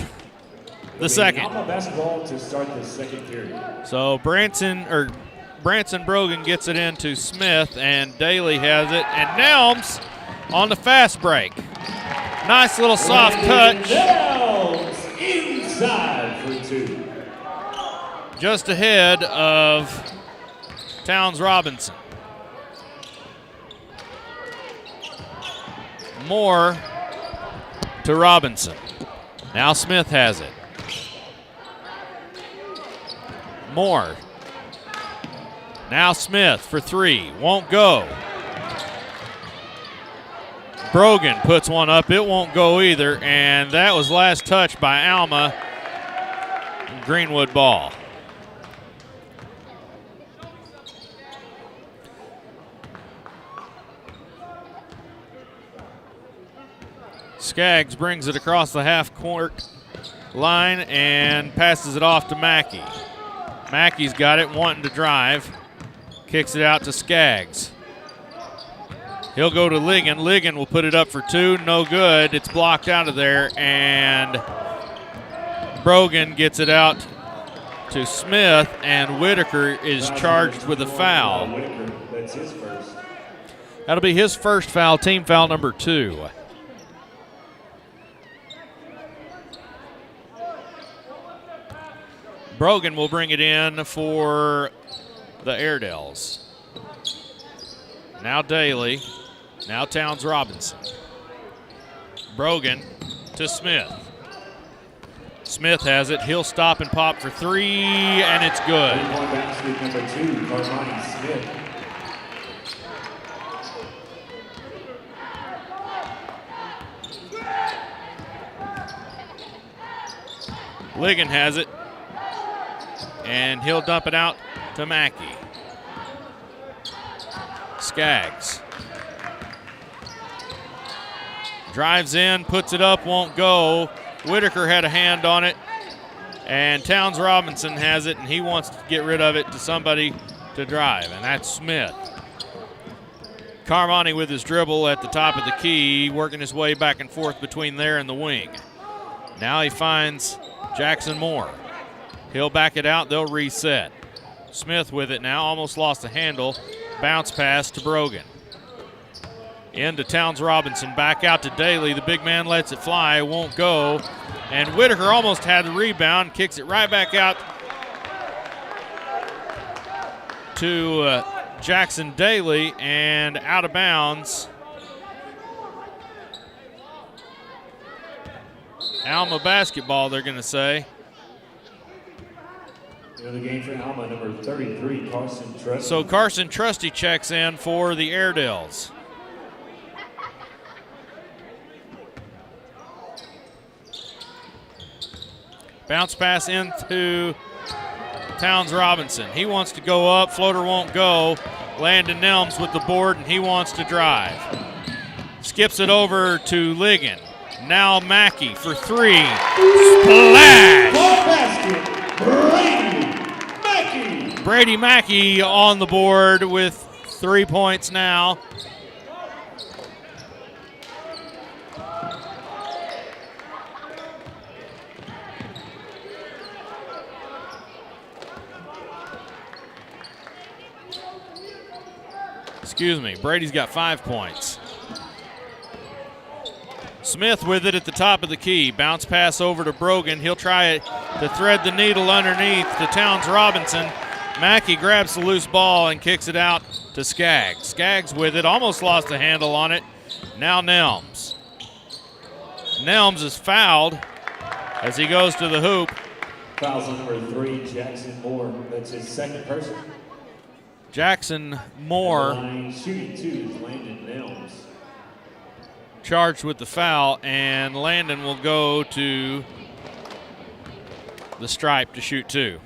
the second.
Alma basketball to start the second period.
So Branson Brogan gets it into Smith, and Daly has it, and Nelms on the fast break. Nice little soft touch.
Nelms inside for 2.
Just ahead of Towns Robinson. Moore to Robinson. Now Smith has it. Moore. Now Smith for 3. Won't go. Brogan puts one up. It won't go either. And that was last touch by Alma. Greenwood ball. Skaggs brings it across the half-court line and passes it off to Mackey. Mackey's got it, wanting to drive. Kicks it out to Skaggs. He'll go to Ligon. Ligon will put it up for 2. No good. It's blocked out of there, and Brogan gets it out to Smith, and Whitaker is charged with a foul.
That's his first.
That'll be his first foul, team foul number 2. Brogan will bring it in for the Airedales. Now Daly. Now Towns Robinson. Brogan to Smith. Smith has it. He'll stop and pop for 3, and it's good.
Basket number 2, Carmani Smith.
Ligon has it. And he'll dump it out to Mackey. Skaggs. Drives in, puts it up, won't go. Whitaker had a hand on it, and Towns Robinson has it, and he wants to get rid of it to somebody to drive, and that's Smith. Carmani with his dribble at the top of the key, working his way back and forth between there and the wing. Now he finds Jackson Moore. He'll back it out, they'll reset. Smith with it now, almost lost the handle. Bounce pass to Brogan. Into Towns Robinson, back out to Daly. The big man lets it fly, won't go. And Whitaker almost had the rebound, kicks it right back out to Jackson Daly, and out of bounds. Alma basketball, they're going to say.
The game for Alma, number 33, Carson Trusty.
So Carson Trusty checks in for the Airedales. Bounce pass into Towns Robinson. He wants to go up, floater won't go. Landon Nelms with the board, and he wants to drive. Skips it over to Ligon. Now Mackey for three. Splash! Brady Mackey on the board with 3 points now. Excuse me, Brady's got 5 points. Smith with it at the top of the key. Bounce pass over to Brogan. He'll try to thread the needle underneath to Towns Robinson. Mackey grabs the loose ball and kicks it out to Skaggs. Skaggs with it, almost lost the handle on it. Now Nelms. Nelms is fouled as he goes to the hoop.
Fouls on number 3, Jackson Moore. That's his second person.
Jackson Moore
shooting 2 is Landon Nelms.
Charged with the foul, and Landon will go to the stripe to shoot 2.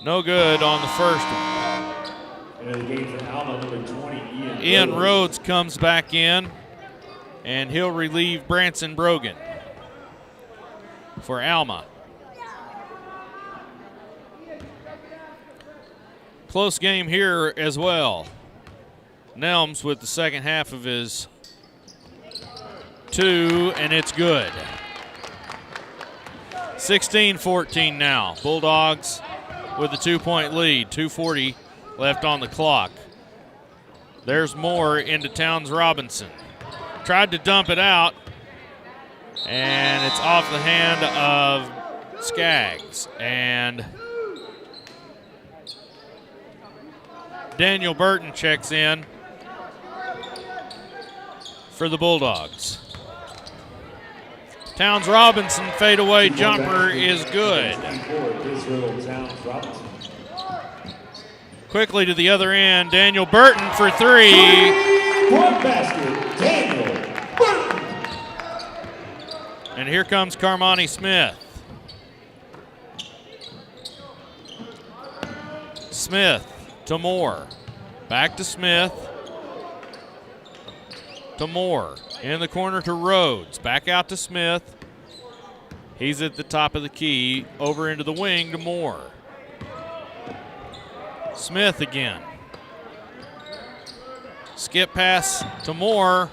No good on the first one.
And the game for Alma, number 20,
Ian Rhodes comes back in, and he'll relieve Branson Brogan for Alma. Close game here as well. Nelms with the second half of his 2, and it's good. 16-14 now. Bulldogs with a 2-point lead. 2:40 left on the clock. There's Moore into Towns Robinson. Tried to dump it out, and it's off the hand of Skaggs. And Daniel Burton checks in for the Bulldogs. Towns Robinson fadeaway jumper is good. Quickly to the other end, Daniel Burton for 3.
Basket, Daniel Burton.
And here comes Carmani Smith. Smith to Moore. Back to Smith. To Moore. In the corner to Rhodes. Back out to Smith. He's at the top of the key. Over into the wing to Moore. Smith again. Skip pass to Moore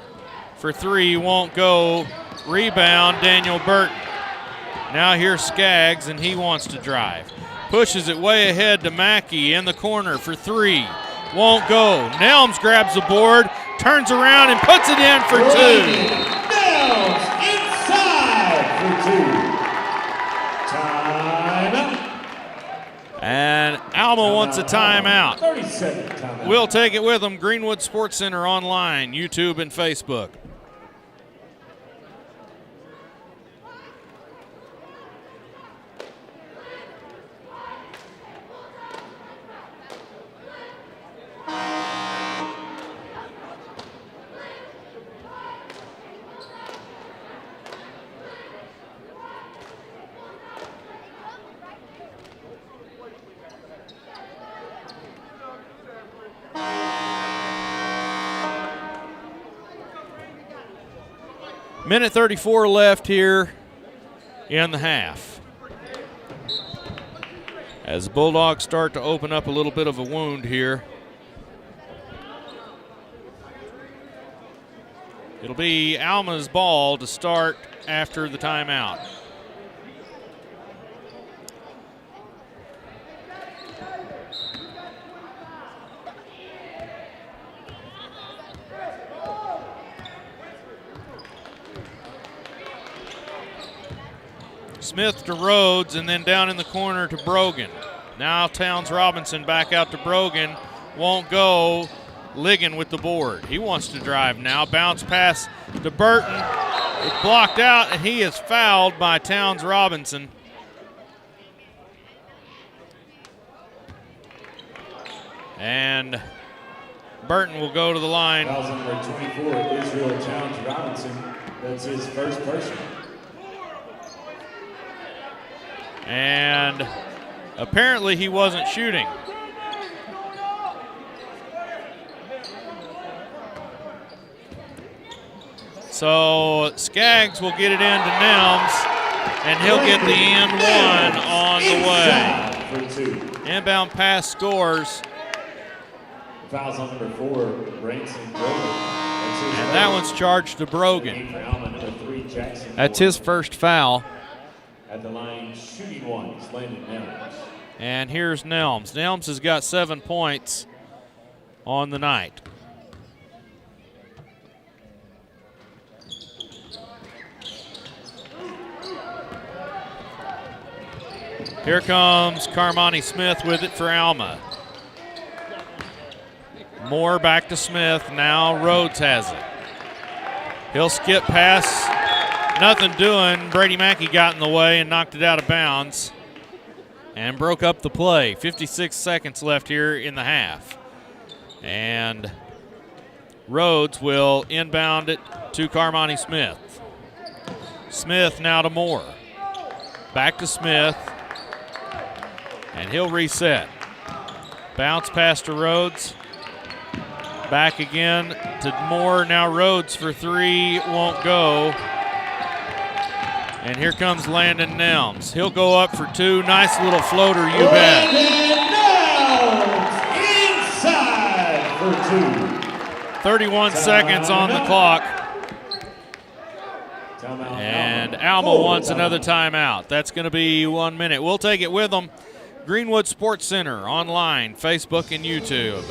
for 3. Won't go. Rebound, Daniel Burton. Now here's Skaggs, and he wants to drive. Pushes it way ahead to Mackey in the corner for 3. Won't go. Nelms grabs the board, turns around, and puts it in for 2.
Nelms inside for 2. Timeout.
And Alma wants a timeout.
30-second timeout.
We'll take it with them. Greenwood Sports Center online, YouTube, and Facebook. Minute 34 left here in the half. As the Bulldogs start to open up a little bit of a wound here. It'll be Alma's ball to start after the timeout. Smith to Rhodes, and then down in the corner to Brogan. Now Towns Robinson back out to Brogan. Won't go. Ligon with the board. He wants to drive now. Bounce pass to Burton. It's blocked out, and he is fouled by Towns Robinson. And Burton will go to the line.
Fouls on number 24, Israel Towns Robinson. That's his first personal.
And apparently he wasn't shooting. So Skaggs will get it into Nelms, and he'll get the end one on the way. Inbound pass scores.
Fouls on number 4, Branson Brogan.
And that one's charged to Brogan. That's his first foul.
At the line, shooting one, is Landon Nelms.
And here's Nelms. Nelms has got 7 points on the night. Here comes Carmani Smith with it for Alma. Moore back to Smith. Now Rhodes has it. He'll skip pass. Nothing doing. Brady Mackey got in the way and knocked it out of bounds and broke up the play. 56 seconds left here in the half. And Rhodes will inbound it to Carmani Smith. Smith now to Moore. Back to Smith. And he'll reset. Bounce pass to Rhodes. Back again to Moore. Now Rhodes for 3. Won't go. And here comes Landon Nelms. He'll go up for 2. Nice little floater, you bet.
Inside for 2.
31 seconds on the clock. And Alma wants another timeout. That's going to be 1 minute. We'll take it with them. Greenwood Sports Center online, Facebook and YouTube.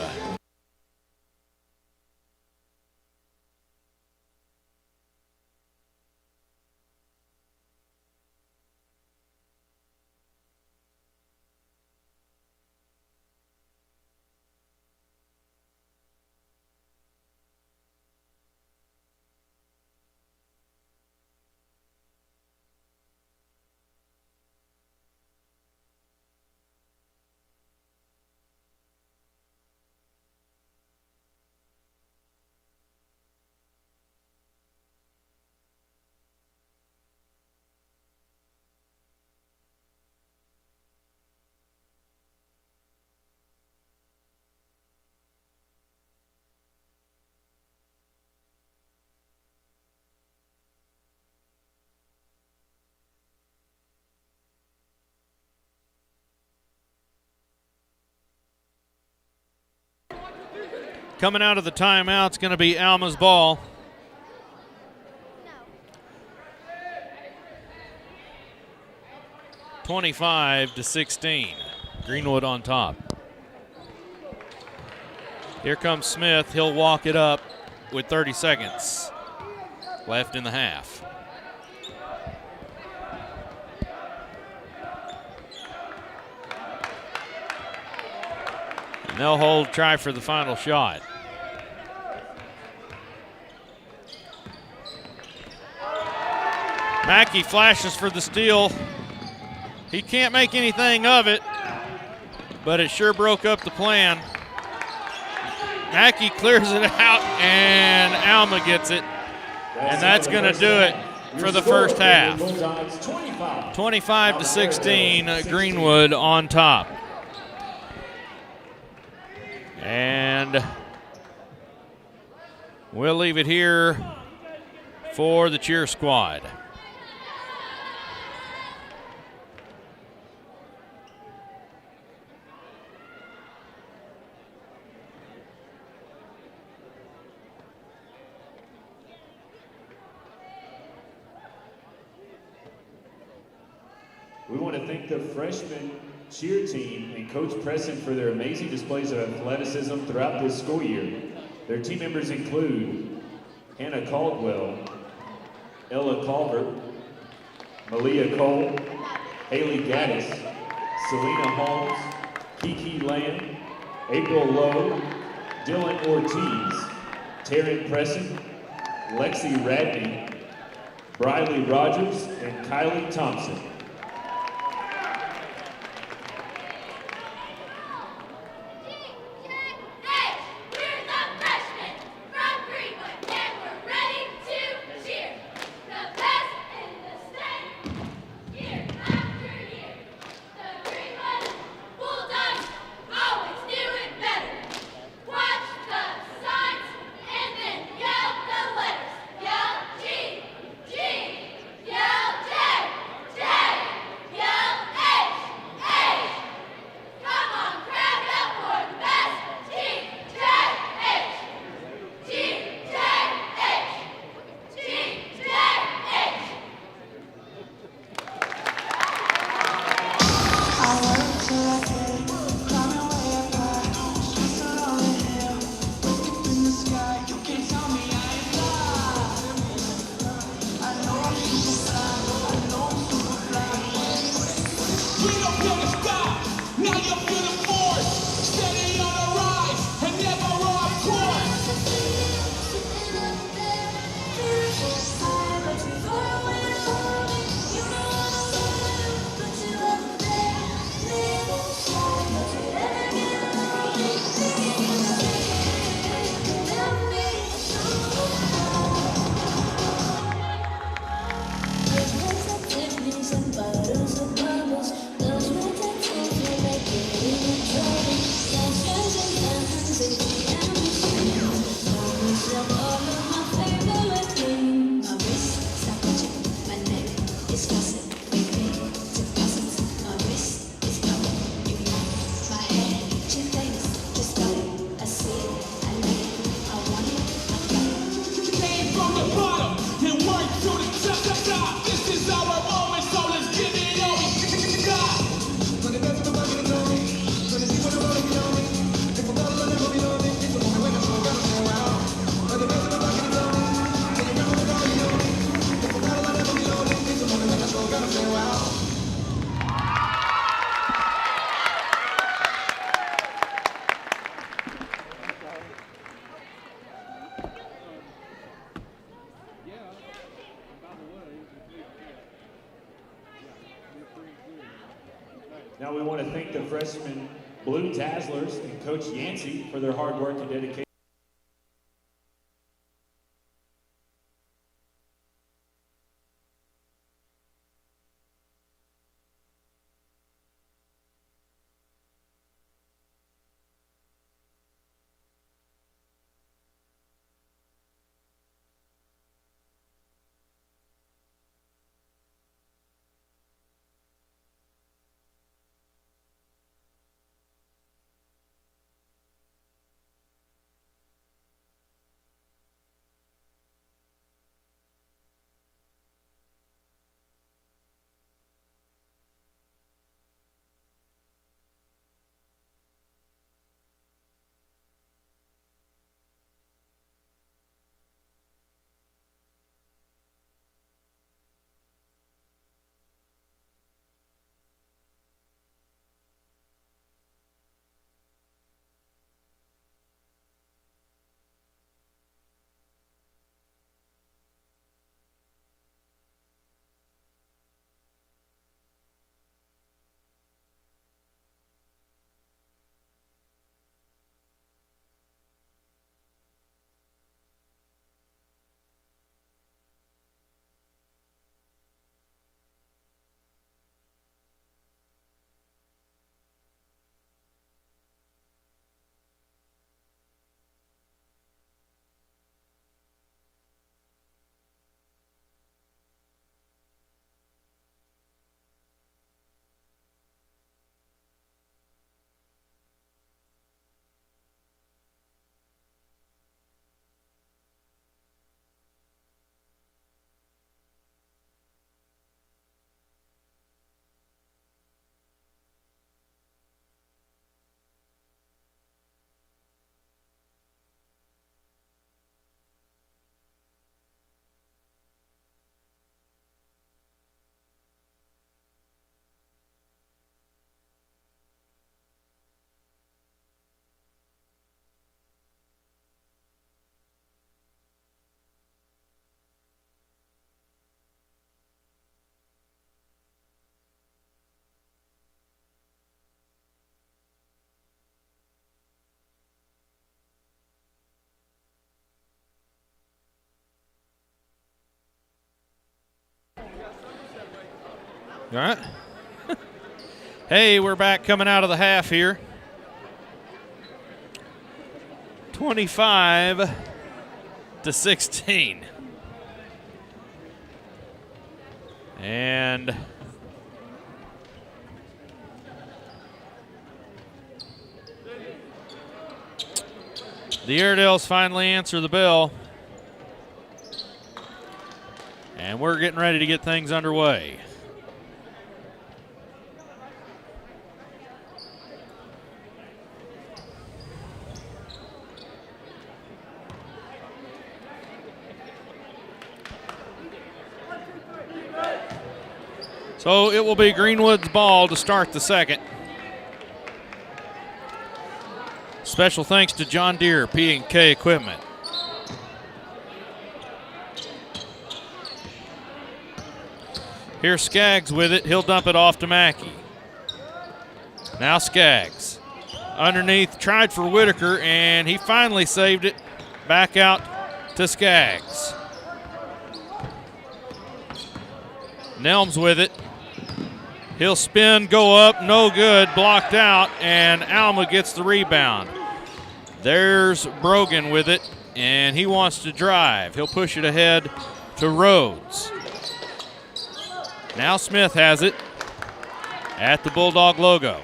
Coming out of the timeout, it's going to be Alma's ball. No. 25-16. Greenwood on top. Here comes Smith. He'll walk it up with 30 seconds left in the half. And they'll hold, try for the final shot. Mackey flashes for the steal. He can't make anything of it, but it sure broke up the plan. Mackey clears it out, and Alma gets it. And that's going to do it for the first half. 25-16, Greenwood on top. And we'll leave it here for the cheer squad.
We want to thank the freshman cheer team and Coach Preston for their amazing displays of athleticism throughout this school year. Their team members include Hannah Caldwell, Ella Culver, Malia Cole, Haley Gaddis, Selena Holmes, Kiki Lamb, April Lowe, Dylan Ortiz, Taryn Preston, Lexi Radney, Briley Rogers, and Kylie Thompson.
We're the freshmen from Greenwood, and we're ready to cheer. The best in the state, year after year. The Greenwood Bulldogs always do it better. Watch the signs and then yell the letters. Yell G, G, yell J, J, yell H, H. Come on, crowd up for the best. G, J, H, G, J, H, G, J, H.
I work till I can, climbing way up high. Streets are all in hell, wake up in the sky. You can't tell me I ain't fly. I know I'm super fly, I know I'm super fly.
We don't feel the stop, now you feel the force. Steady on the rise and never off course. Came from the bottom and worked to the top. This is our moment, so let's give it all we got.
Now we want to thank the freshman Blue Dazzlers and Coach Yancey for their hard work and dedication.
All right. Hey, we're back coming out of the half here. 25-16. And the Airedales finally answer the bell. And we're getting ready to get things underway. So it will be Greenwood's ball to start the second. Special thanks to John Deere P&K Equipment. Here's Skaggs with it. He'll dump it off to Mackey. Now Skaggs. Underneath, tried for Whitaker, and he finally saved it. Back out to Skaggs. Nelms with it. He'll spin, go up, no good, blocked out, and Alma gets the rebound. There's Brogan with it, and he wants to drive. He'll push it ahead to Rhodes. Now Smith has it at the Bulldog logo.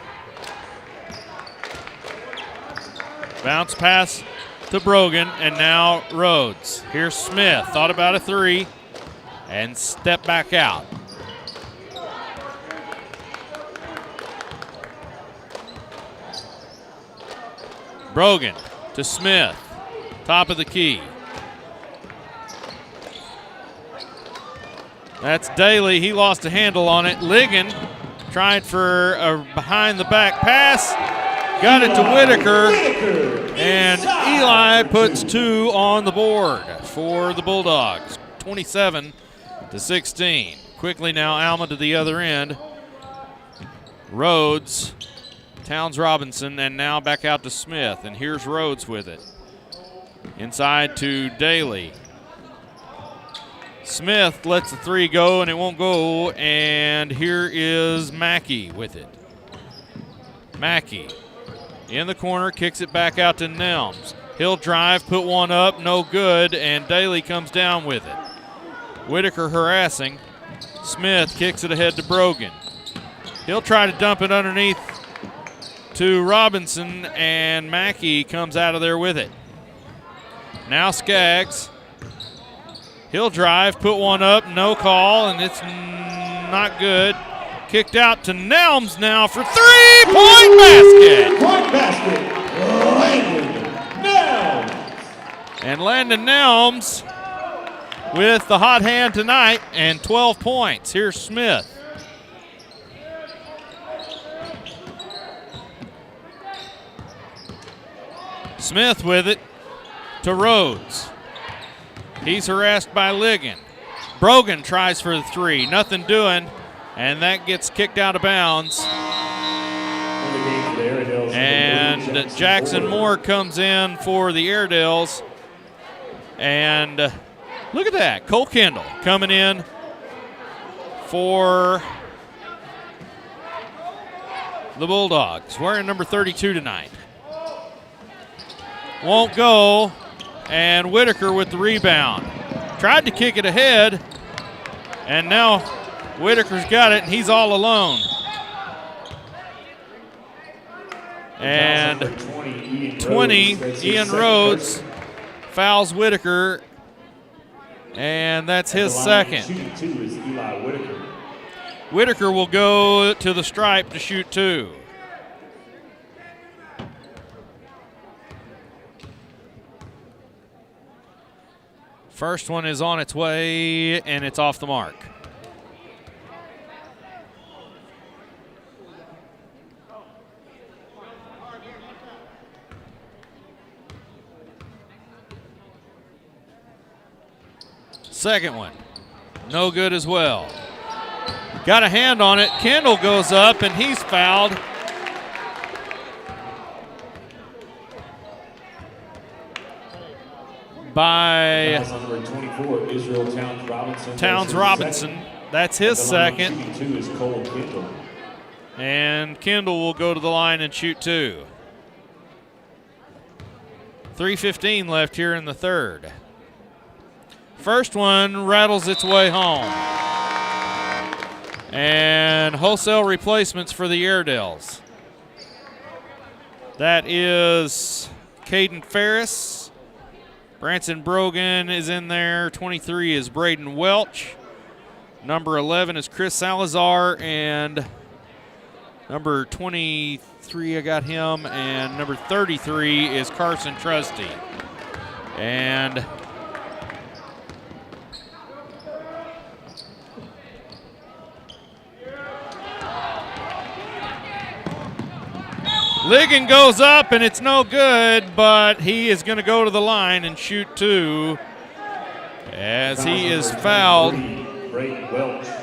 Bounce pass to Brogan, and now Rhodes. Here's Smith, thought about a three, and step back out. Brogan to Smith, top of the key. That's Daly. He lost a handle on it. Ligon tried for a behind-the-back pass. Got it to Whitaker. And Eli puts two on the board for the Bulldogs. 27-16. Quickly now, Alma to the other end. Rhodes, Towns Robinson, and now back out to Smith. And here's Rhodes with it. Inside to Daly. Smith lets the three go, and it won't go. And here is Mackey with it. Mackey in the corner, kicks it back out to Nelms. He'll drive, put one up, no good, and Daly comes down with it. Whitaker harassing. Smith kicks it ahead to Brogan. He'll try to dump it underneath to Robinson, and Mackey comes out of there with it. Now Skaggs. He'll drive, put one up, no call, and it's not good. Kicked out to Nelms now for three-point basket.
Point basket, Landon Nelms.
And Landon Nelms with the hot hand tonight and 12 points. Here's Smith. Smith with it to Rhodes. He's harassed by Ligon. Brogan tries for the three, nothing doing, and that gets kicked out of bounds. And Jackson Moore comes in for the Airedales. And look at that, Cole Kendall coming in for the Bulldogs, wearing number 32 tonight. Won't go, and Whitaker with the rebound. Tried to kick it ahead, and now Whitaker's got it, and he's all alone. And 20, Ian Rhodes fouls Whitaker, and that's his second. Whitaker will go to the stripe to shoot two. First one is on its way, and it's off the mark. Second one, no good as well. Got a hand on it. Kendall goes up, and he's fouled. By
number 24, Israel Towns Robinson.
Towns Robinson. That's his
At the line
second.
shooting 2 is Cole Kendall.
And Kendall will go to the line and shoot 2. 3:15 left here in the third. First one rattles its way home. And wholesale replacements for the Airedales. That is Caden Ferris. Branson Brogan is in there. 23 is Braden Welch. Number 11 is Chris Salazar. And number 23, I got him. And number 33 is Carson Trusty. And Ligon goes up, and it's no good, but he is going to go to the line and shoot 2 as he is fouled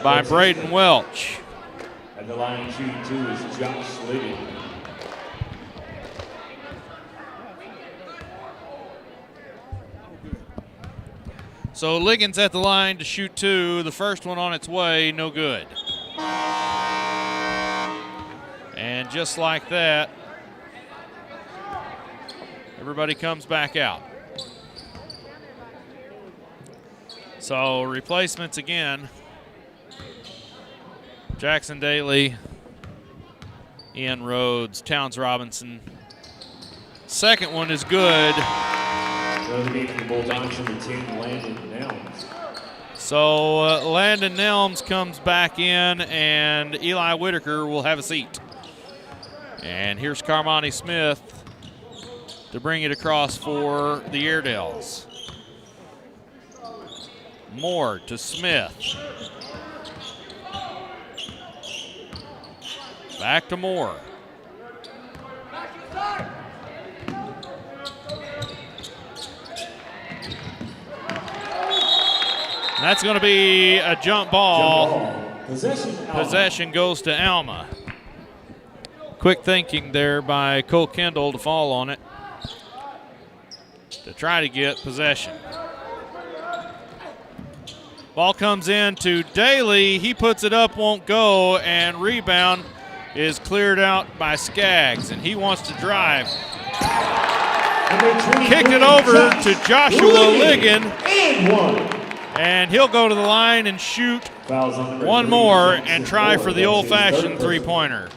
by Braden Welch.
At the line shooting 2 is Josh Ligon.
So Ligon's at the line to shoot 2. The first one on its way, no good. And just like that, everybody comes back out. So replacements again. Jackson Daly, Ian Rhodes, Towns Robinson. Second one is good.
Eliminating the Bulldogs from the team, Landon Nelms.
So Landon Nelms comes back in, and Eli Whitaker will have a seat. And here's Carmani Smith to bring it across for the Airedales. Moore to Smith. Back to Moore. That's going to be a jump ball. Possession goes to Alma. Quick thinking there by Cole Kendall to fall on it to try to get possession. Ball comes in to Daly. He puts it up, won't go, and rebound is cleared out by Skaggs, and he wants to drive. Kicked it over to Joshua Ligon, and he'll go to the line and shoot one more and try for the old-fashioned three-pointer.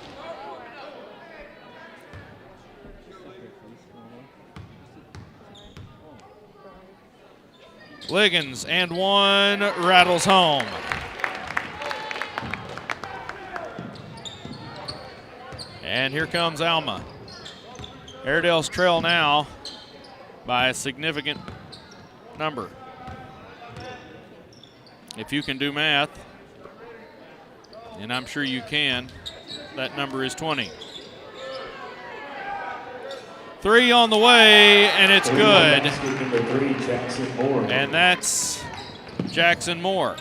Liggins and one rattles home. And here comes Alma. Airedales trail now by a significant number. If you can do math, and I'm sure you can, that number is 20. 3 on the way, and it's good. And that's Jackson Moore.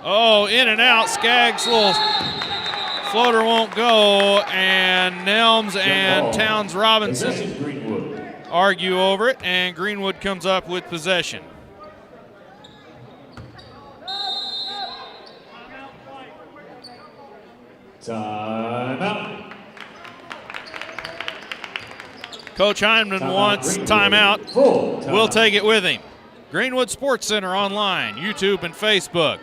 Oh, in and out. Skaggs' little floater won't go, and Nelms and Towns Robinson argue over it, and Greenwood comes up with possession.
Timeout.
Coach Hyman wants timeout. We'll take it with him. Greenwood Sports Center online, YouTube and Facebook.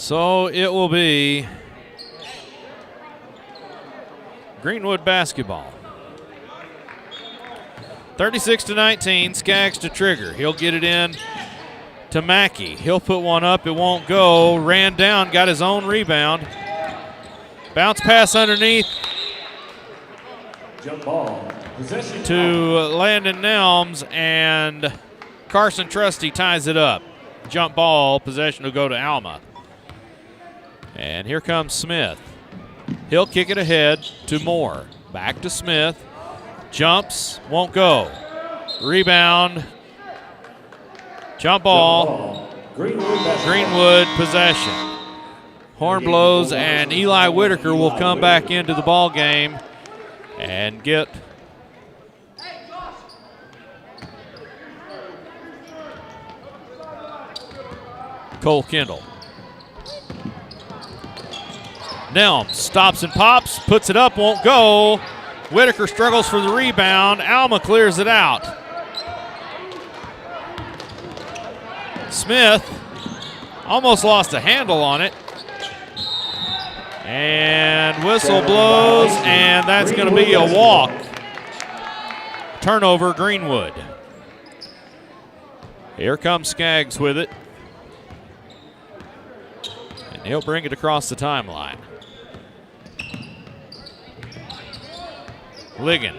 So it will be Greenwood basketball. 36-19, Skaggs to trigger. He'll get it in to Mackey. He'll put one up, it won't go. Ran down, got his own rebound. Bounce pass underneath
Jump ball. Possession.
to Landon Nelms, and Carson Trusty ties it up. Jump ball, possession will go to Alma. And here comes Smith. He'll kick it ahead to Moore. Back to Smith. Jumps, won't go. Rebound. Jump ball. Greenwood possession. Horn blows, and Eli Whitaker will come back into the ball game and get Cole Kendall. Nelms stops and pops, puts it up, won't go. Whitaker struggles for the rebound. Alma clears it out. Smith almost lost a handle on it. And whistle blows, and that's going to be a walk. Turnover, Greenwood. Here comes Skaggs with it. And he'll bring it across the timeline. Ligon.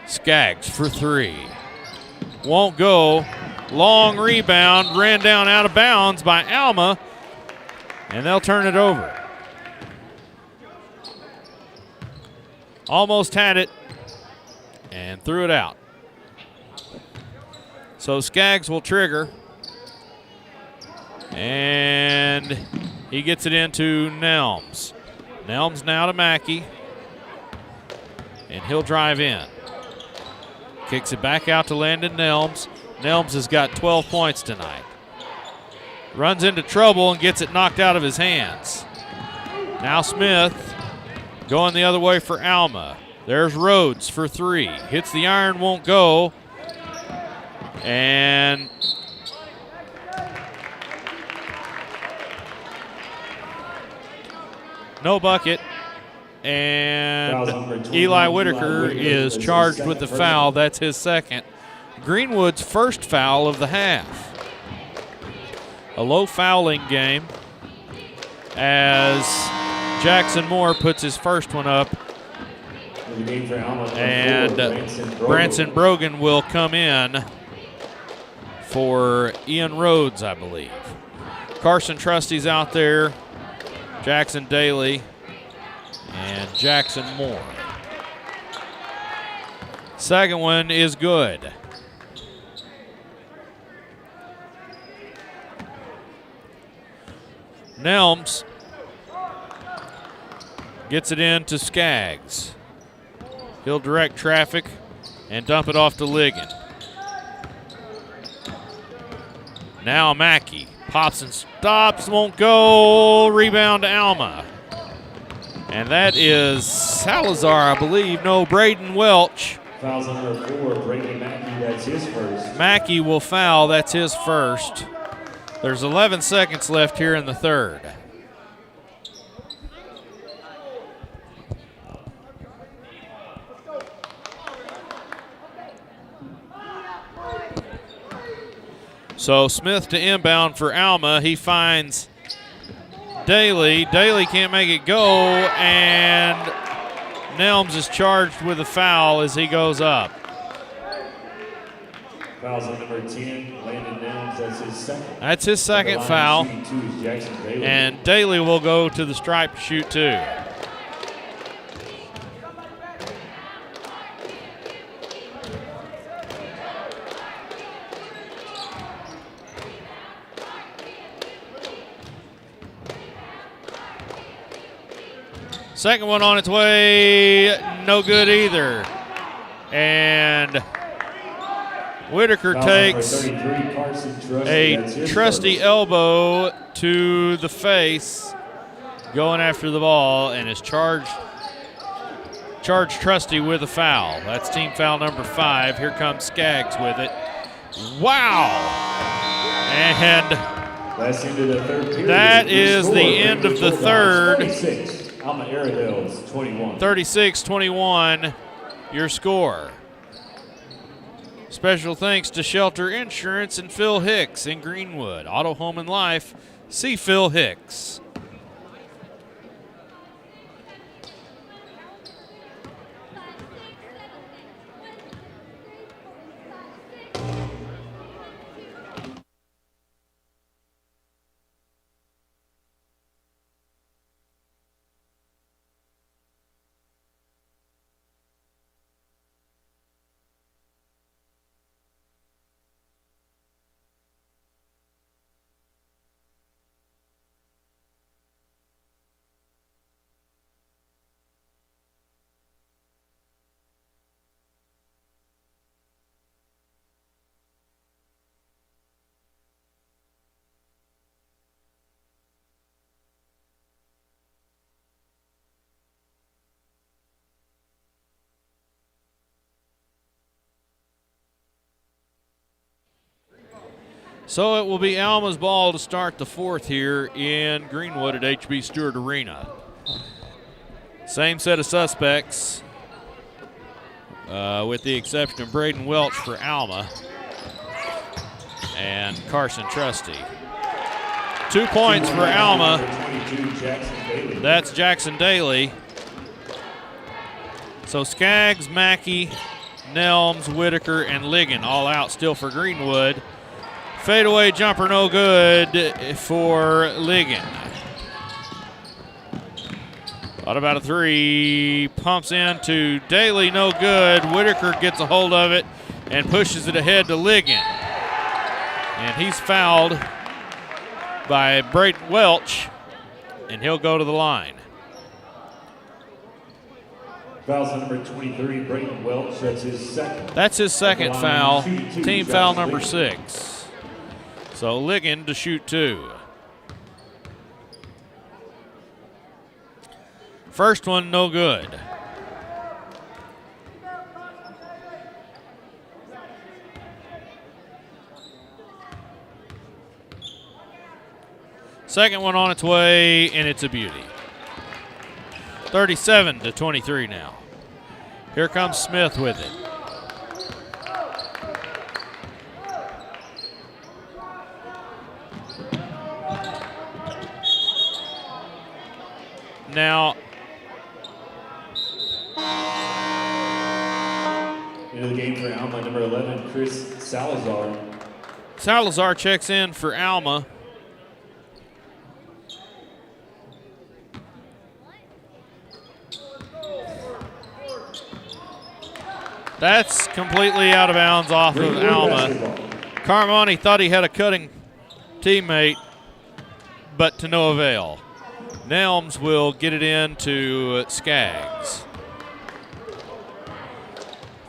Skaggs for three. Won't go. Long rebound, ran down out of bounds by Alma, and they'll turn it over. Almost had it and threw it out. So Skaggs will trigger, and he gets it into Nelms. Nelms now to Mackey, and he'll drive in. Kicks it back out to Landon Nelms. Nelms has got 12 points tonight. Runs into trouble and gets it knocked out of his hands. Now Smith going the other way for Alma. There's Rhodes for three. Hits the iron, won't go. And no bucket. And Eli Whitaker is charged with the foul. That's his second. Greenwood's first foul of the half. A low fouling game as Jackson Moore puts his first one up. And Branson Brogan will come in for Ian Rhodes, I believe. Carson Trusty's out there, Jackson Daly, and Jackson Moore. Second one is good. Nelms gets it in to Skaggs. He'll direct traffic and dump it off to Ligon. Now Mackey pops and stops, won't go. Rebound to Alma. And that is Salazar, I believe. No, Braden Welch.
Fouls number 4, Braden Mackey, that's his first.
Mackey will foul, that's his first. There's 11 seconds left here in the third. So Smith to inbound for Alma. He finds Daly. Daly can't make it go, and Nelms is charged with a foul as he goes up.
Fouls on number 10, Landon Nelms, that's his second.
That's his second foul. And Daly will go to the stripe to shoot two. Second one on its way, no good either. And Whitaker takes a trusty elbow to the face going after the ball and is charged Trusty with a foul. That's team foul number 5. Here comes Skaggs with it. Wow! And
Last end of the third period.
That
Your
is
score,
the end of the
Greenwood
third.
36, Alma Airhills 21.
36-21, your score. Special thanks to Shelter Insurance and Phil Hicks in Greenwood. Auto, Home, and Life. See Phil Hicks. So it will be Alma's ball to start the fourth here in Greenwood at HB Stewart Arena. Same set of suspects, with the exception of Braden Welch for Alma and Carson Trusty. 2 points for Alma. That's Jackson Daly. So Skaggs, Mackey, Nelms, Whitaker, and Ligon all out still for Greenwood. Fadeaway jumper no good for Ligon. Thought about a three. Pumps into Daly, no good. Whitaker gets a hold of it and pushes it ahead to Ligon. And he's fouled by Braden Welch, and he'll go to the line.
Foul's number 23, Braden Welch. That's his second.
That's his second foul.
Two,
Team foul
Jackson
number
Daly.
6. So Ligon to shoot 2. First one, no good. Second one on its way, and it's a beauty. 37-23 now. Here comes Smith with it. Now,
Into the game for Alma, number 11, Chris Salazar.
Salazar checks in for Alma. That's completely out of bounds off of
Greenwood
Alma.
basketball.
Carmoni thought he had a cutting teammate, but to no avail. Nelms will get it into Skaggs.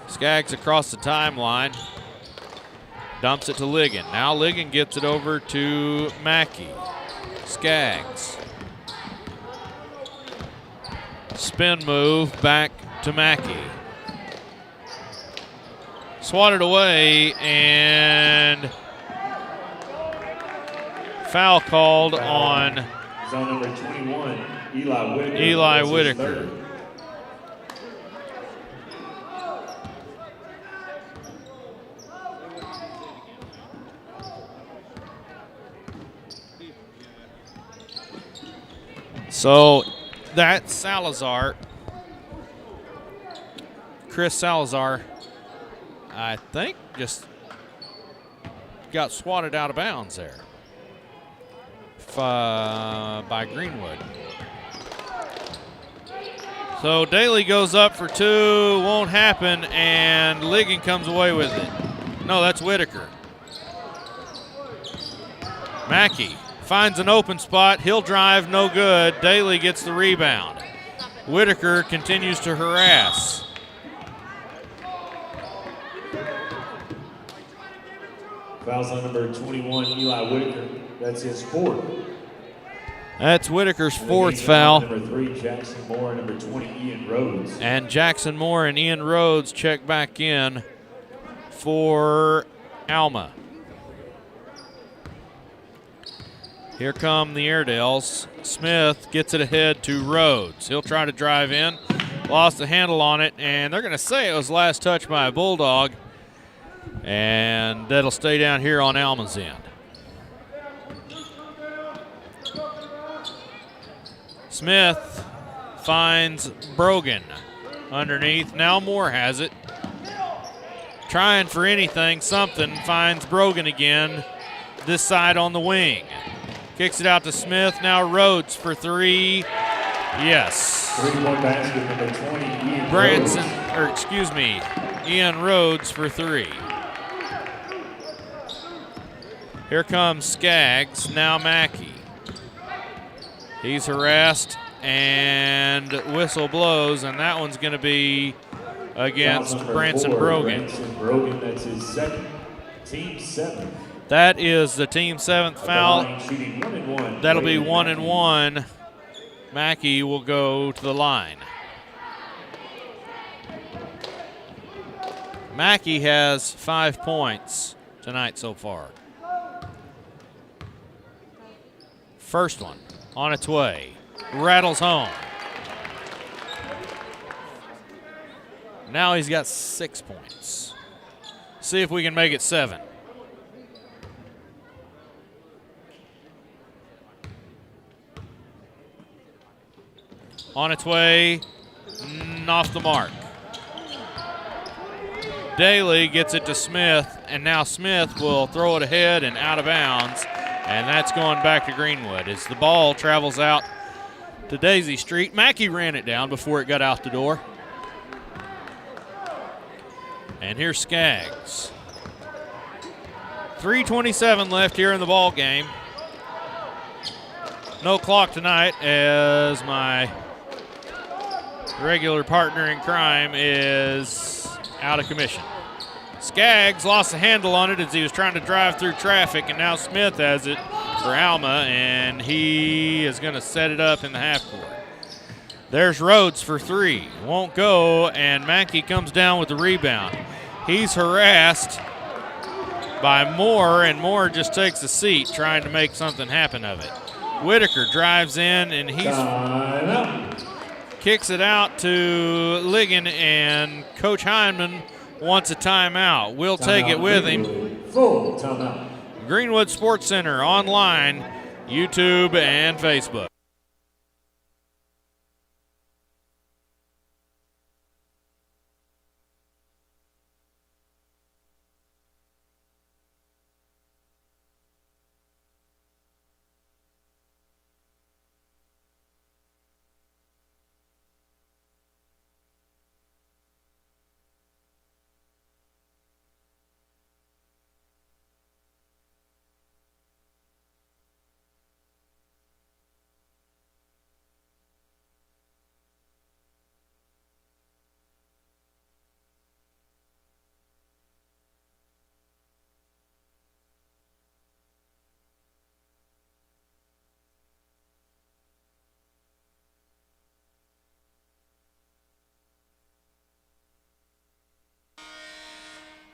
Skaggs across the timeline. Dumps it to Ligon. Now Ligon gets it over to Mackey. Skaggs. Spin move back to Mackey. Swatted away, and foul called on
Zone number 21, Eli Whitaker.
Eli
That's his
Whitaker.
third.
So that's Salazar. Chris Salazar, I think, just got swatted out of bounds there by Greenwood. So Daly goes up for 2, won't happen, and Ligon comes away with it. No, that's Whitaker. Mackey finds an open spot. He'll drive, no good. Daly gets the rebound. Whitaker continues to harass.
Foul's on number 21, Eli Whitaker. That's his fourth.
That's Whitaker's
In the
fourth
game,
foul.
Number 3, Jackson Moore. Number 20, Ian Rhodes.
And Jackson Moore and Ian Rhodes check back in for Alma. Here come the Airedales. Smith gets it ahead to Rhodes. He'll try to drive in. Lost the handle on it, and they're going to say it was last touched by a Bulldog. And that'll stay down here on Alma's end. Smith finds Brogan underneath. Now Moore has it. Trying for anything, something, finds Brogan again. This side on the wing. Kicks it out to Smith. Now Rhodes for three. Yes.
3-point basket, number 20, Ian
Branson,
Rhodes.
or excuse me, Ian Rhodes for three. Here comes Skaggs. Now Mackey. He's harassed, and whistle blows, and that one's going to be against
Foul number
Branson
4,
Brogan.
Branson Brogan, that's his second, team 7.
That is the team 7th foul.
Line, shooting 1 and 1.
That'll be
Braden
1 and
Mackey.
1. Mackey will go to the line. Mackey has 5 points tonight so far. First one on its way. Rattles home. Now he's got 6 points. See if we can make it 7. On its way, off the mark. Daly gets it to Smith, and now Smith will throw it ahead and out of bounds, and that's going back to Greenwood. As the ball travels out to Daisy Street, Mackey ran it down before it got out the door. And here's Skaggs. 3:27 left here in the ball game. No clock tonight as my regular partner in crime is out of commission. Skaggs lost the handle on it as he was trying to drive through traffic, and now Smith has it for Alma, and he is going to set it up in the half court. There's Rhodes for three. Won't go, and Mackey comes down with the rebound. He's harassed by Moore, and Moore just takes a seat trying to make something happen of it. Whitaker drives in, and he's kicks it out to Ligon, and Coach Hyman wants a timeout. We'll take it with him.
Full timeout.
Greenwood Sports Center online, YouTube, and Facebook.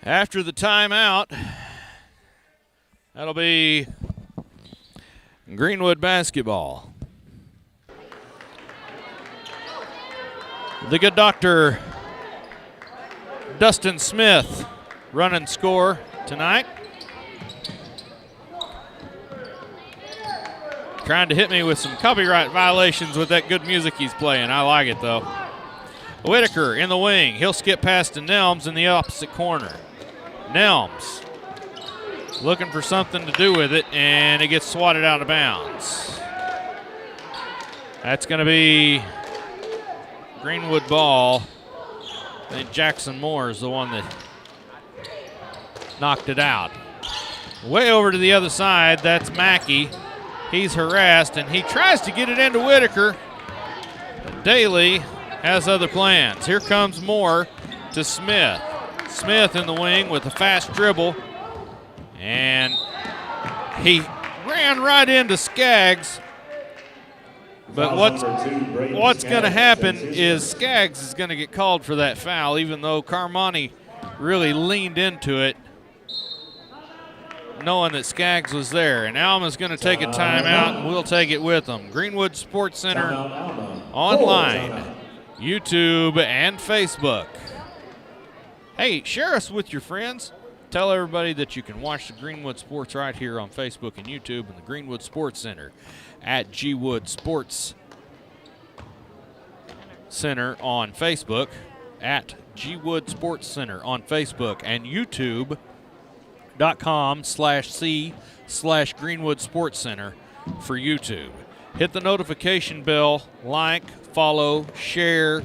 After the timeout, that'll be Greenwood basketball. The good doctor, Dustin Smith, running score tonight. Trying to hit me with some copyright violations with that good music he's playing. I like it, though. Whitaker in the wing. He'll skip past to Nelms in the opposite corner. Nelms looking for something to do with it, and it gets swatted out of bounds. That's going to be Greenwood ball. I think Jackson Moore is the one that knocked it out. Way over to the other side, that's Mackey. He's harassed, and he tries to get it into Whitaker. Daly has other plans. Here comes Moore to Smith. Smith in the wing with a fast dribble, and he ran right into Skaggs. But what's going to happen is Skaggs is going to get called for that foul, even though Carmani really leaned into it. knowing that Skaggs was there. And Alma's going to take a timeout, and we'll take it with them. Greenwood Sports Center online, YouTube, and Facebook. Hey, share us with your friends. Tell everybody that you can watch the Greenwood Sports right here on Facebook and YouTube and the Greenwood Sports Center at G Wood Sports Center on Facebook, at G Wood Sports Center on Facebook, and youtube.com/C/Greenwood Sports Center for YouTube. Hit the notification bell, like, follow, share,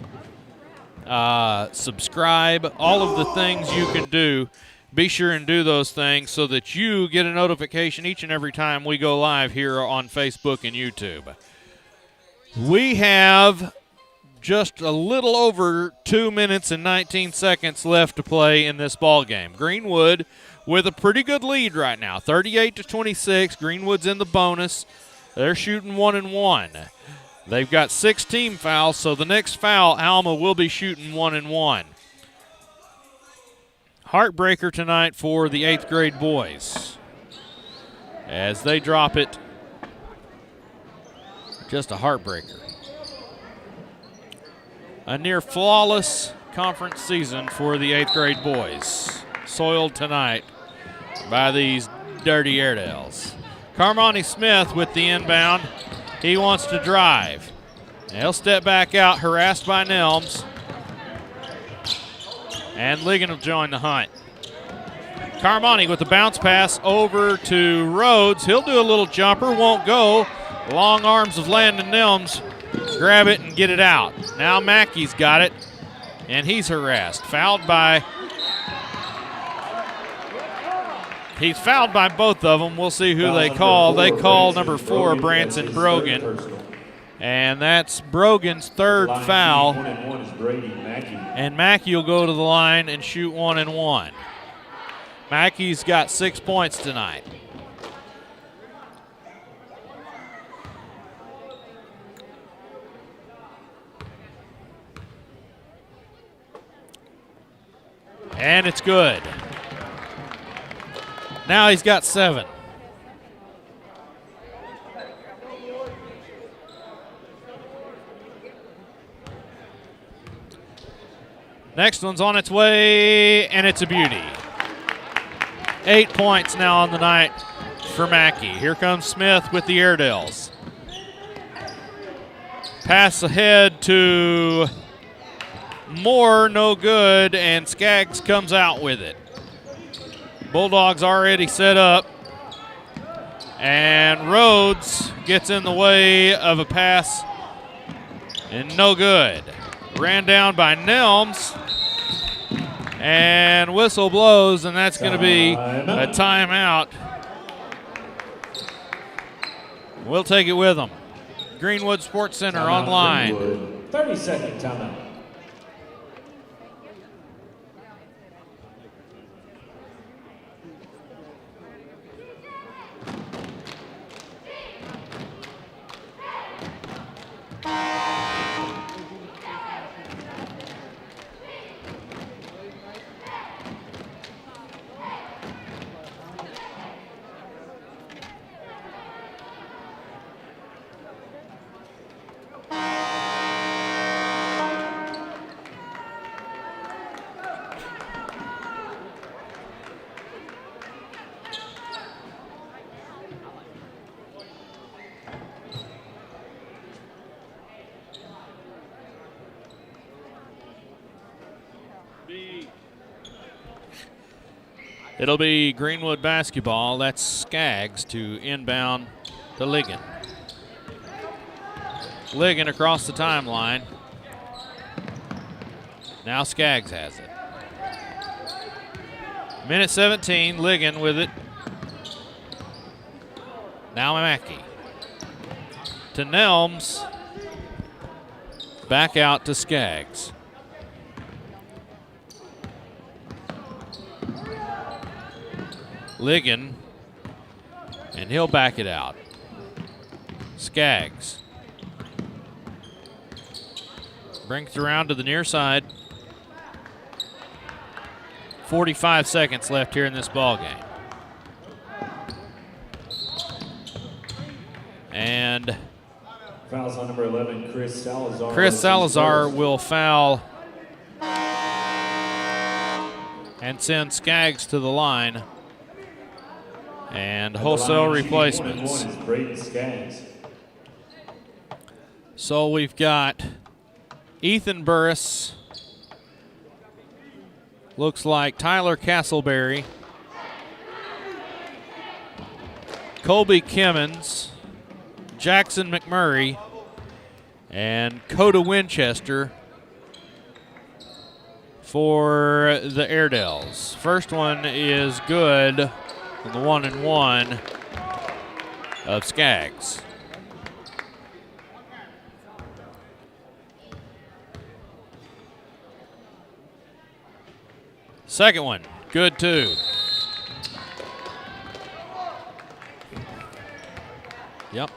subscribe, all of the things you can do. Be sure and do those things so that you get a notification each and every time we go live here on Facebook and YouTube. We have just a little over 2 minutes and 19 seconds left to play in this ball game. Greenwood with a pretty good lead right now, 38-26. Greenwood's in the bonus. They're shooting 1-1. They've got 6 team fouls, so the next foul, Alma will be shooting 1-1. Heartbreaker tonight for the 8th grade boys as they drop it. Just a heartbreaker. A near flawless conference season for the 8th grade boys, soiled tonight by these dirty Airedales. Carmani Smith with the inbound. He wants to drive. He'll step back out, harassed by Nelms. And Ligon will join the hunt. Carmani with the bounce pass over to Rhodes. He'll do a little jumper, won't go. Long arms of Landon Nelms. Grab it and get it out. Now Mackey's got it, and he's harassed. He's fouled by both of them. We'll see who they call. They call number 4, Branson Brogan. And that's Brogan's 3rd foul. And Mackey will go to the line and shoot 1-1. Mackey's got 6 points tonight. And it's good. Now he's got 7. Next one's on its way, and it's a beauty. 8 points now on the night for Mackey. Here comes Smith with the Airedales. Pass ahead to Moore, no good, and Skaggs comes out with it. Bulldogs already set up, and Rhodes gets in the way of a pass, and no good. Ran down by Nelms, and whistle blows, and that's going to be a timeout. We'll take it with them. Greenwood Sports Center online.
30-second timeout.
It'll be Greenwood basketball. That's Skaggs to inbound to Ligon. Ligon across the timeline. Now Skaggs has it. Minute 17, Ligon with it. Now Mackey. To Nelms. Back out to Skaggs. Ligon, and he'll back it out. Skaggs brings around to the near side. 45 seconds left here in this ball game. And
Fouls on number 11, Chris Salazar.
Chris Salazar will foul and send Skaggs to the line. And wholesale replacements.
One is Braden Skaggs.
So we've got Ethan Burris. Looks like Tyler Castleberry. Colby Kimmons. Jackson McMurray. And Coda Winchester for the Airedales. First one is good on the 1-and-1 of Skaggs. Second one, good too. Yep.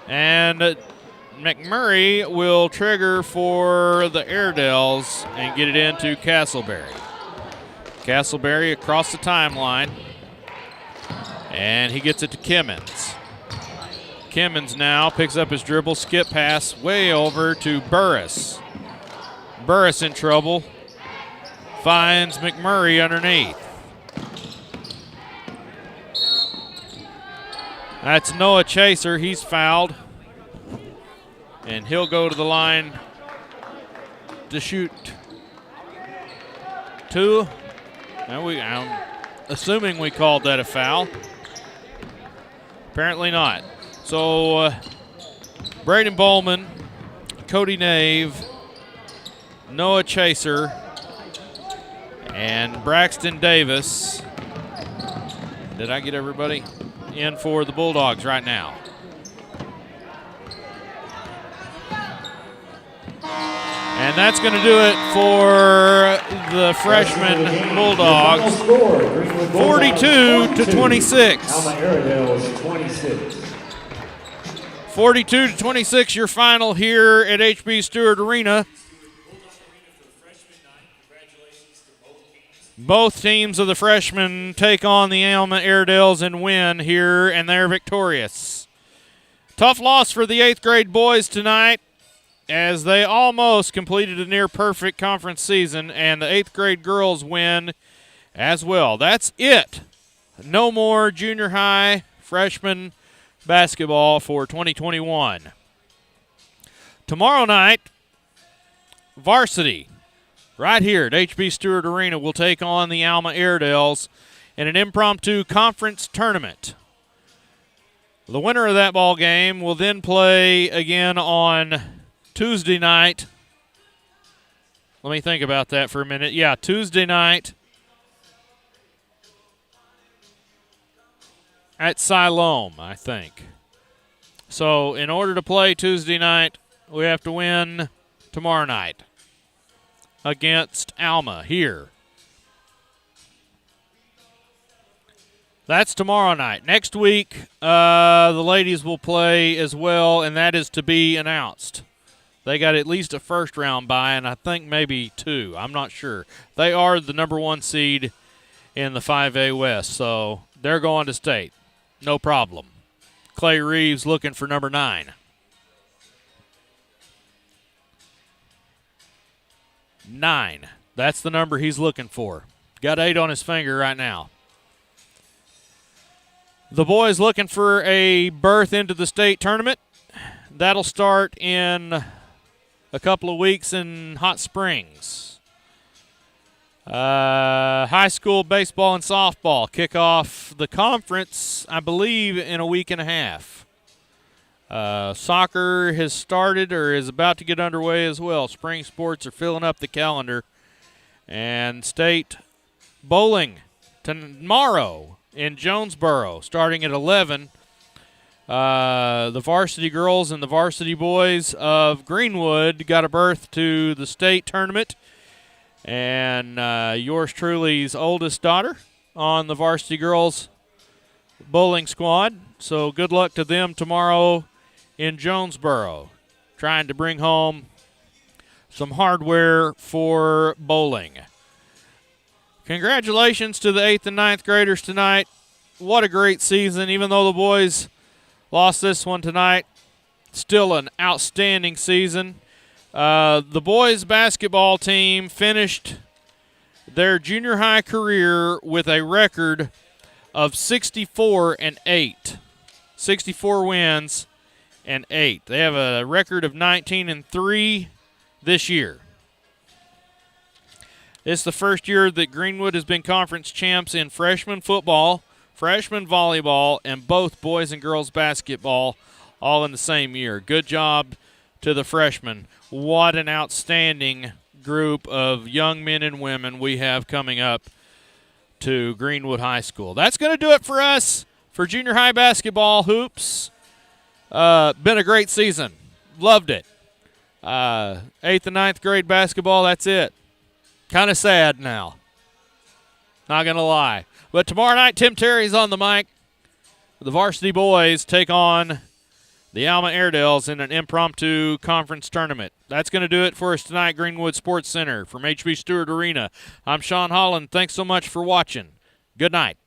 And McMurray will trigger for the Airedales and get it into Castleberry. Castleberry across the timeline. And he gets it to Kimmons. Kimmons now picks up his dribble, skip pass way over to Burris. Burris in trouble. Finds McMurray underneath. That's Noah Chaser. He's fouled. And he'll go to the line to shoot two. Now I'm assuming we called that a foul. Apparently not. So Braden Bowman, Cody Nave, Noah Chaser, and Braxton Davis. Did I get everybody in for the Bulldogs right now? And that's going to do it for the freshman Bulldogs. 42-26.
Alma Airedales 26.
42-26, your final here at HB Stewart Arena. Both teams of the freshmen take on the Alma Airedales and win here, and they're victorious. Tough loss for the 8th grade boys tonight, as they almost completed a near-perfect conference season, and the 8th grade girls win as well. That's it. No more junior high freshman basketball for 2021. Tomorrow night, varsity, right here at HB Stewart Arena, will take on the Alma Airedales in an impromptu conference tournament. The winner of that ball game will then play again on Tuesday night. Let me think about that for a minute. Yeah, Tuesday night at Siloam, I think. So in order to play Tuesday night, we have to win tomorrow night against Alma here. That's tomorrow night. Next week, the ladies will play as well, and that is to be announced. They got at least a first round bye, and I think maybe two. I'm not sure. They are the number 1 seed in the 5A West, so they're going to state. No problem. Clay Reeves looking for number 9. 9. That's the number he's looking for. Got 8 on his finger right now. The boys looking for a berth into the state tournament. That'll start in a couple of weeks in Hot Springs. High school baseball and softball kick off the conference, I believe, in a week and a half. Soccer has started or is about to get underway as well. Spring sports are filling up the calendar. And state bowling tomorrow in Jonesboro, starting at 11. The varsity girls and the varsity boys of Greenwood got a berth to the state tournament. And yours truly's oldest daughter on the varsity girls bowling squad. So good luck to them tomorrow in Jonesboro, trying to bring home some hardware for bowling. Congratulations to the 8th and 9th graders tonight. What a great season, even though the boys Lost this one tonight. Still an outstanding season. The boys basketball team finished their junior high career with a record of 64-8. 64 wins and 8. They have a record of 19-3 this year. It's the first year that Greenwood has been conference champs in freshman football, freshman volleyball, and both boys and girls basketball all in the same year. Good job to the freshmen. What an outstanding group of young men and women we have coming up to Greenwood High School. That's going to do it for us for junior high basketball hoops. Been a great season. Loved it. 8th and 9th grade basketball, that's it. Kind of sad now. Not going to lie. But tomorrow night, Tim Terry's on the mic. The varsity boys take on the Alma Airedales in an impromptu conference tournament. That's going to do it for us tonight, Greenwood Sports Center. From HB Stewart Arena, I'm Sean Holland. Thanks so much for watching. Good night.